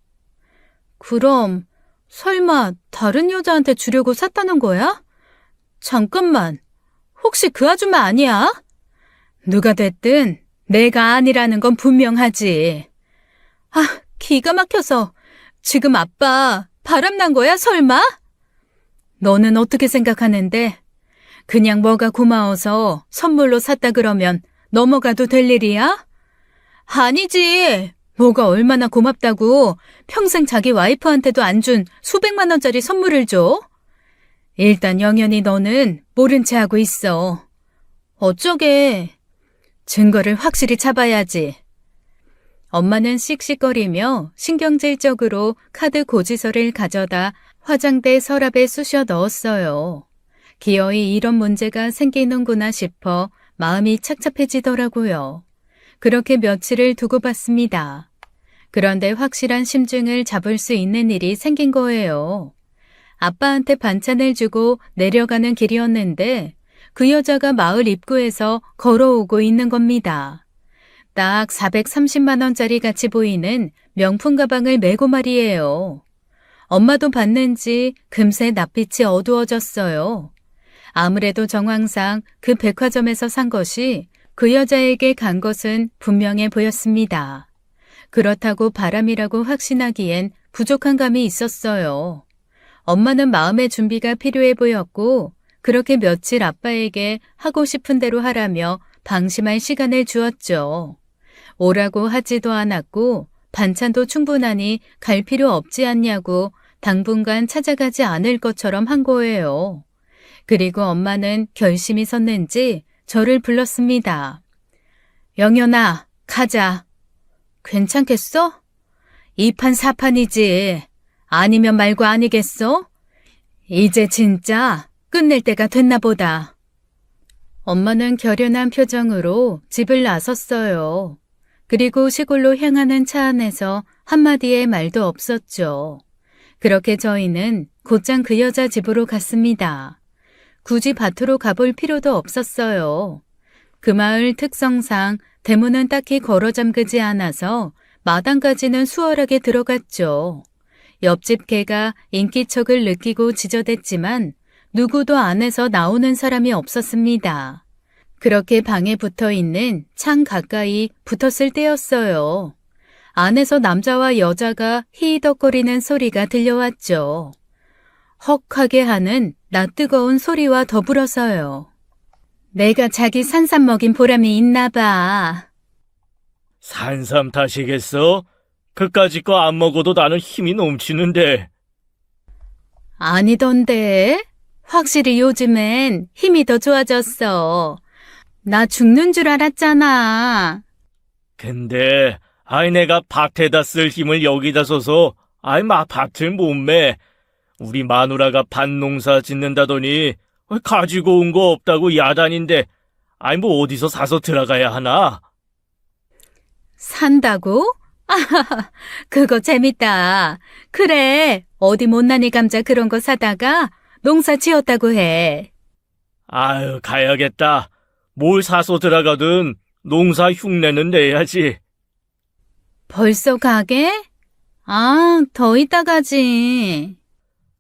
그럼 설마 다른 여자한테 주려고 샀다는 거야? 잠깐만, 혹시 그 아줌마 아니야? 누가 됐든 내가 아니라는 건 분명하지. 아, 기가 막혀서. 지금 아빠 바람난 거야, 설마? 너는 어떻게 생각하는데? 그냥 뭐가 고마워서 선물로 샀다 그러면 넘어가도 될 일이야? 아니지. 뭐가 얼마나 고맙다고 평생 자기 와이프한테도 안 준 수백만 원짜리 선물을 줘? 일단 영연히 너는 모른 채 하고 있어. 어쩌게. 증거를 확실히 잡아야지. 엄마는 씩씩거리며 신경질적으로 카드 고지서를 가져다 화장대 서랍에 쑤셔 넣었어요. 기어이 이런 문제가 생기는구나 싶어 마음이 착잡해지더라고요. 그렇게 며칠을 두고 봤습니다. 그런데 확실한 심증을 잡을 수 있는 일이 생긴 거예요. 아빠한테 반찬을 주고 내려가는 길이었는데 그 여자가 마을 입구에서 걸어오고 있는 겁니다. 딱 430만 원짜리 같이 보이는 명품 가방을 메고 말이에요. 엄마도 봤는지 금세 낯빛이 어두워졌어요. 아무래도 정황상 그 백화점에서 산 것이 그 여자에게 간 것은 분명해 보였습니다. 그렇다고 바람이라고 확신하기엔 부족한 감이 있었어요. 엄마는 마음의 준비가 필요해 보였고 그렇게 며칠 아빠에게 하고 싶은 대로 하라며 방심할 시간을 주었죠. 오라고 하지도 않았고 반찬도 충분하니 갈 필요 없지 않냐고 당분간 찾아가지 않을 것처럼 한 거예요. 그리고 엄마는 결심이 섰는지 저를 불렀습니다. 영연아, 가자. 괜찮겠어? 2판 4판이지. 아니면 말고 아니겠어? 이제 진짜 끝낼 때가 됐나 보다. 엄마는 결연한 표정으로 집을 나섰어요. 그리고 시골로 향하는 차 안에서 한마디의 말도 없었죠. 그렇게 저희는 곧장 그 여자 집으로 갔습니다. 굳이 밭으로 가볼 필요도 없었어요. 그 마을 특성상 대문은 딱히 걸어 잠그지 않아서 마당까지는 수월하게 들어갔죠. 옆집 개가 인기척을 느끼고 지저댔지만 누구도 안에서 나오는 사람이 없었습니다. 그렇게 방에 붙어 있는 창 가까이 붙었을 때였어요. 안에서 남자와 여자가 히덕거리는 소리가 들려왔죠. 헉하게 하는 낯뜨거운 소리와 더불어서요. 내가 자기 산삼 먹인 보람이 있나 봐. 산삼 탓이겠어? 그까짓 거 안 먹어도 나는 힘이 넘치는데. 아니던데. 확실히 요즘엔 힘이 더 좋아졌어. 나 죽는 줄 알았잖아. 근데 내가 밭에다 쓸 힘을 여기다 써서 밭을 못 매. 우리 마누라가 밭농사 짓는다더니 가지고 온 거 없다고 야단인데 뭐 어디서 사서 들어가야 하나? 산다고? 아하하, 그거 재밌다. 그래, 어디 못난이 감자 그런 거 사다가 농사 지었다고 해. 아유, 가야겠다. 뭘 사서 들어가든 농사 흉내는 내야지. 벌써 가게? 아, 더 이따 가지.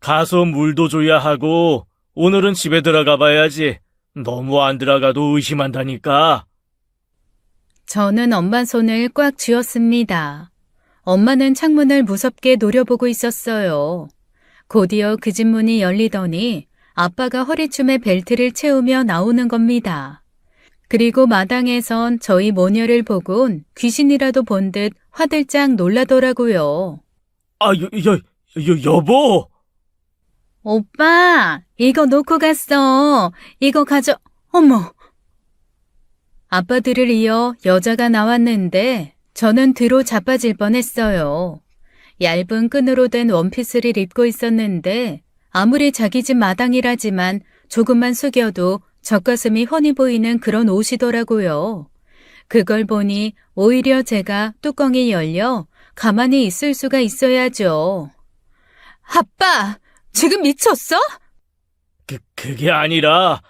가서 물도 줘야 하고 오늘은 집에 들어가 봐야지. 너무 안 들어가도 의심한다니까. 저는 엄마 손을 꽉 쥐었습니다. 엄마는 창문을 무섭게 노려보고 있었어요. 곧이어 그 집 문이 열리더니 아빠가 허리춤에 벨트를 채우며 나오는 겁니다. 그리고 마당에선 저희 모녀를 보곤 귀신이라도 본 듯 화들짝 놀라더라고요. 여보! 오빠, 이거 놓고 갔어. 이거 어머. 아빠들을 이어 여자가 나왔는데 저는 뒤로 자빠질 뻔했어요. 얇은 끈으로 된 원피스를 입고 있었는데 아무리 자기 집 마당이라지만 조금만 숙여도 젖가슴이 훤히 보이는 그런 옷이더라고요. 그걸 보니 오히려 제가 뚜껑이 열려 가만히 있을 수가 있어야죠. 아빠, 지금 미쳤어? 그게 아니라,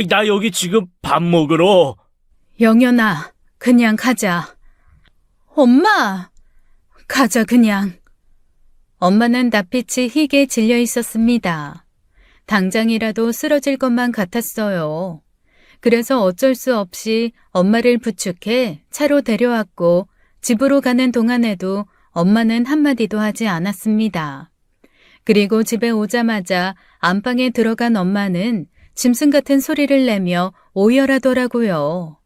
나 여기 지금 밥 먹으러. 영연아, 그냥 가자. 엄마, 가자 그냥. 엄마는 낯빛이 희게 질려 있었습니다. 당장이라도 쓰러질 것만 같았어요. 그래서 어쩔 수 없이 엄마를 부축해 차로 데려왔고 집으로 가는 동안에도 엄마는 한마디도 하지 않았습니다. 그리고 집에 오자마자 안방에 들어간 엄마는 짐승 같은 소리를 내며 오열하더라고요.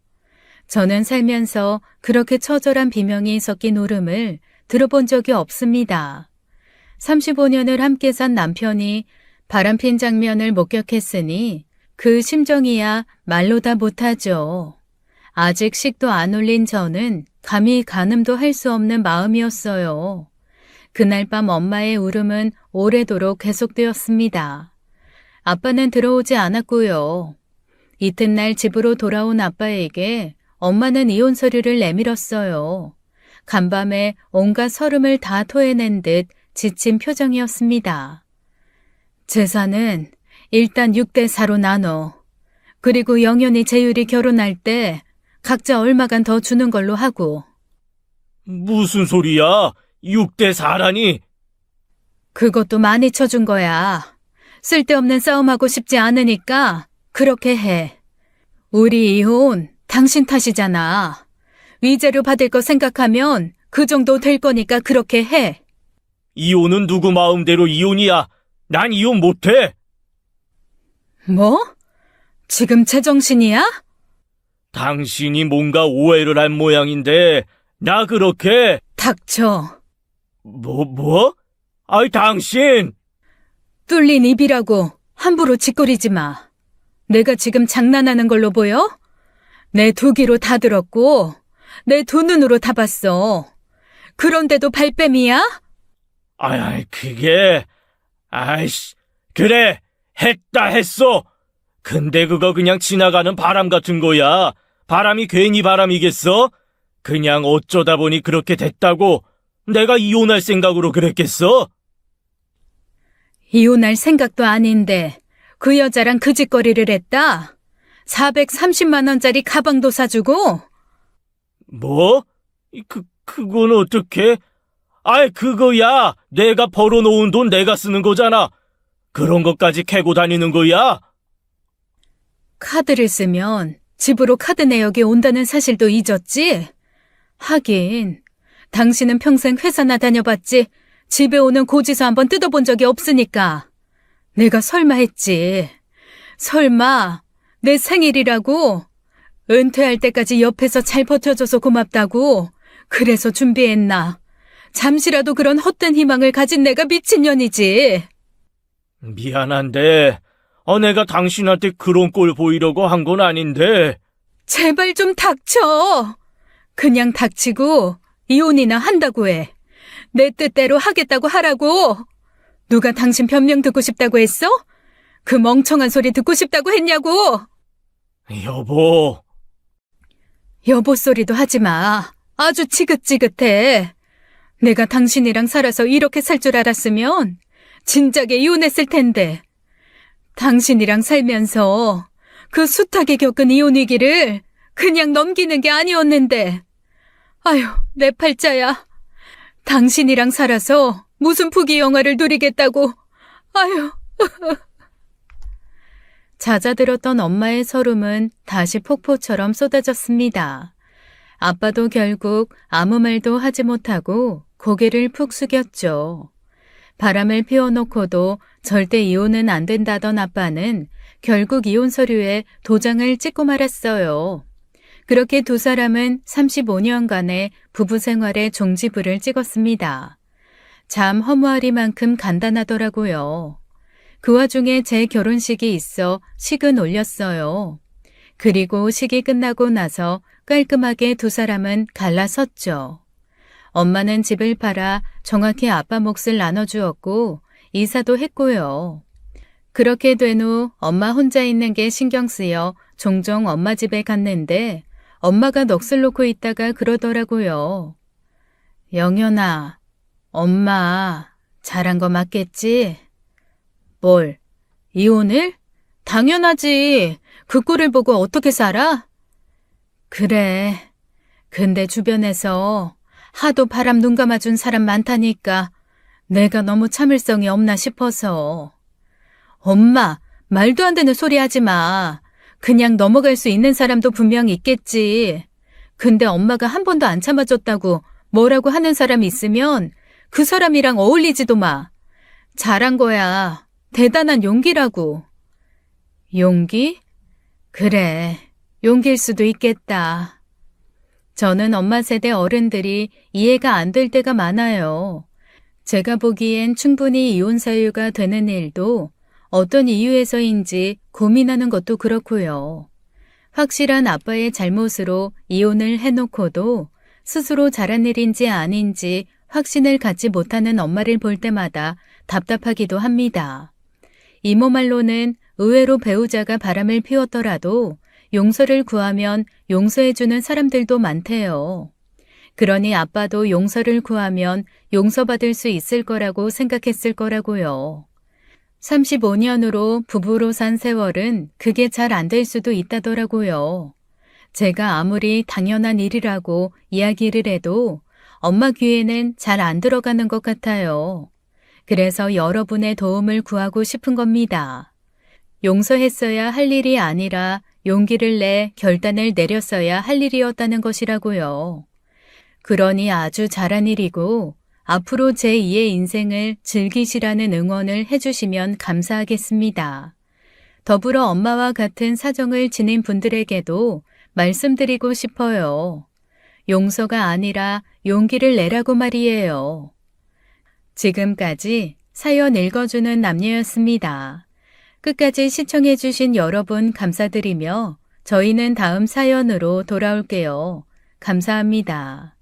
저는 살면서 그렇게 처절한 비명이 섞인 울음을 들어본 적이 없습니다. 35년을 함께 산 남편이 바람핀 장면을 목격했으니 그 심정이야 말로 다 못하죠. 아직 식도 안 올린 저는 감히 가늠도 할 수 없는 마음이었어요. 그날 밤 엄마의 울음은 오래도록 계속되었습니다. 아빠는 들어오지 않았고요. 이튿날 집으로 돌아온 아빠에게 엄마는 이혼 서류를 내밀었어요. 간밤에 온갖 서름을 다 토해낸 듯 지친 표정이었습니다. 재산은 일단 6대4로 나눠. 그리고 영연이 재율이 결혼할 때 각자 얼마간 더 주는 걸로 하고. 무슨 소리야? 6대4라니? 그것도 많이 쳐준 거야. 쓸데없는 싸움하고 싶지 않으니까 그렇게 해. 우리 이혼 당신 탓이잖아. 위자료 받을 거 생각하면 그 정도 될 거니까 그렇게 해. 이혼은 누구 마음대로 이혼이야. 난 이혼 못해. 뭐? 지금 제정신이야? 당신이 뭔가 오해를 한 모양인데 나 그렇게... 닥쳐. 뭐? 아이 당신... 뚫린 입이라고 함부로 짓거리지 마. 내가 지금 장난하는 걸로 보여? 내 두 귀로 다 들었고 내 두 눈으로 다 봤어. 그런데도 발뺌이야? 그게... 아이씨, 그래, 했어. 근데 그거 그냥 지나가는 바람 같은 거야. 바람이 괜히 바람이겠어? 그냥 어쩌다 보니 그렇게 됐다고. 내가 이혼할 생각으로 그랬겠어? 이혼할 생각도 아닌데 그 여자랑 그 짓거리를 했다? 430만 원짜리 가방도 사주고? 뭐? 그건 어떻게? 그거야. 내가 벌어놓은 돈 내가 쓰는 거잖아. 그런 것까지 캐고 다니는 거야? 카드를 쓰면 집으로 카드 내역이 온다는 사실도 잊었지? 하긴 당신은 평생 회사나 다녀봤지 집에 오는 고지서 한번 뜯어본 적이 없으니까. 내가 설마 했지. 설마 내 생일이라고 은퇴할 때까지 옆에서 잘 버텨줘서 고맙다고 그래서 준비했나. 잠시라도 그런 헛된 희망을 가진 내가 미친년이지. 미안한데 내가 당신한테 그런 꼴 보이려고 한 건 아닌데. 제발 좀 닥쳐. 그냥 닥치고 이혼이나 한다고 해. 내 뜻대로 하겠다고 하라고. 누가 당신 변명 듣고 싶다고 했어? 그 멍청한 소리 듣고 싶다고 했냐고. 여보. 여보 소리도 하지 마. 아주 지긋지긋해. 내가 당신이랑 살아서 이렇게 살 줄 알았으면 진작에 이혼했을 텐데. 당신이랑 살면서 그 숱하게 겪은 이혼 위기를 그냥 넘기는 게 아니었는데. 아휴, 내 팔자야. 당신이랑 살아서 무슨 부귀영화를 누리겠다고. 아휴. 잦아들었던 엄마의 서름은 다시 폭포처럼 쏟아졌습니다. 아빠도 결국 아무 말도 하지 못하고 고개를 푹 숙였죠. 바람을 피워놓고도 절대 이혼은 안 된다던 아빠는 결국 이혼 서류에 도장을 찍고 말았어요. 그렇게 두 사람은 35년간의 부부 생활의 종지부를 찍었습니다. 참 허무하리만큼 간단하더라고요. 그 와중에 제 결혼식이 있어 식은 올렸어요. 그리고 식이 끝나고 나서 깔끔하게 두 사람은 갈라섰죠. 엄마는 집을 팔아 정확히 아빠 몫을 나눠주었고 이사도 했고요. 그렇게 된 후 엄마 혼자 있는 게 신경 쓰여 종종 엄마 집에 갔는데 엄마가 넋을 놓고 있다가 그러더라고요. 영연아, 엄마 잘한 거 맞겠지? 뭘? 이혼을? 당연하지. 그 꼴을 보고 어떻게 살아? 그래. 근데 주변에서 하도 바람 눈 감아준 사람 많다니까 내가 너무 참을성이 없나 싶어서. 엄마, 말도 안 되는 소리 하지 마. 그냥 넘어갈 수 있는 사람도 분명 있겠지. 근데 엄마가 한 번도 안 참아줬다고 뭐라고 하는 사람 있으면 그 사람이랑 어울리지도 마. 잘한 거야. 대단한 용기라고. 용기? 그래, 용기일 수도 있겠다. 저는 엄마 세대 어른들이 이해가 안 될 때가 많아요. 제가 보기엔 충분히 이혼 사유가 되는 일도 어떤 이유에서인지 고민하는 것도 그렇고요. 확실한 아빠의 잘못으로 이혼을 해놓고도 스스로 잘한 일인지 아닌지 확신을 갖지 못하는 엄마를 볼 때마다 답답하기도 합니다. 이모 말로는 의외로 배우자가 바람을 피웠더라도 용서를 구하면 용서해주는 사람들도 많대요. 그러니 아빠도 용서를 구하면 용서받을 수 있을 거라고 생각했을 거라고요. 35년으로 부부로 산 세월은 그게 잘 안 될 수도 있다더라고요. 제가 아무리 당연한 일이라고 이야기를 해도 엄마 귀에는 잘 안 들어가는 것 같아요. 그래서 여러분의 도움을 구하고 싶은 겁니다. 용서했어야 할 일이 아니라 용기를 내 결단을 내렸어야 할 일이었다는 것이라고요. 그러니 아주 잘한 일이고 앞으로 제2의 인생을 즐기시라는 응원을 해주시면 감사하겠습니다. 더불어 엄마와 같은 사정을 지닌 분들에게도 말씀드리고 싶어요. 용서가 아니라 용기를 내라고 말이에요. 지금까지 사연 읽어주는 남녀였습니다. 끝까지 시청해주신 여러분 감사드리며 저희는 다음 사연으로 돌아올게요. 감사합니다.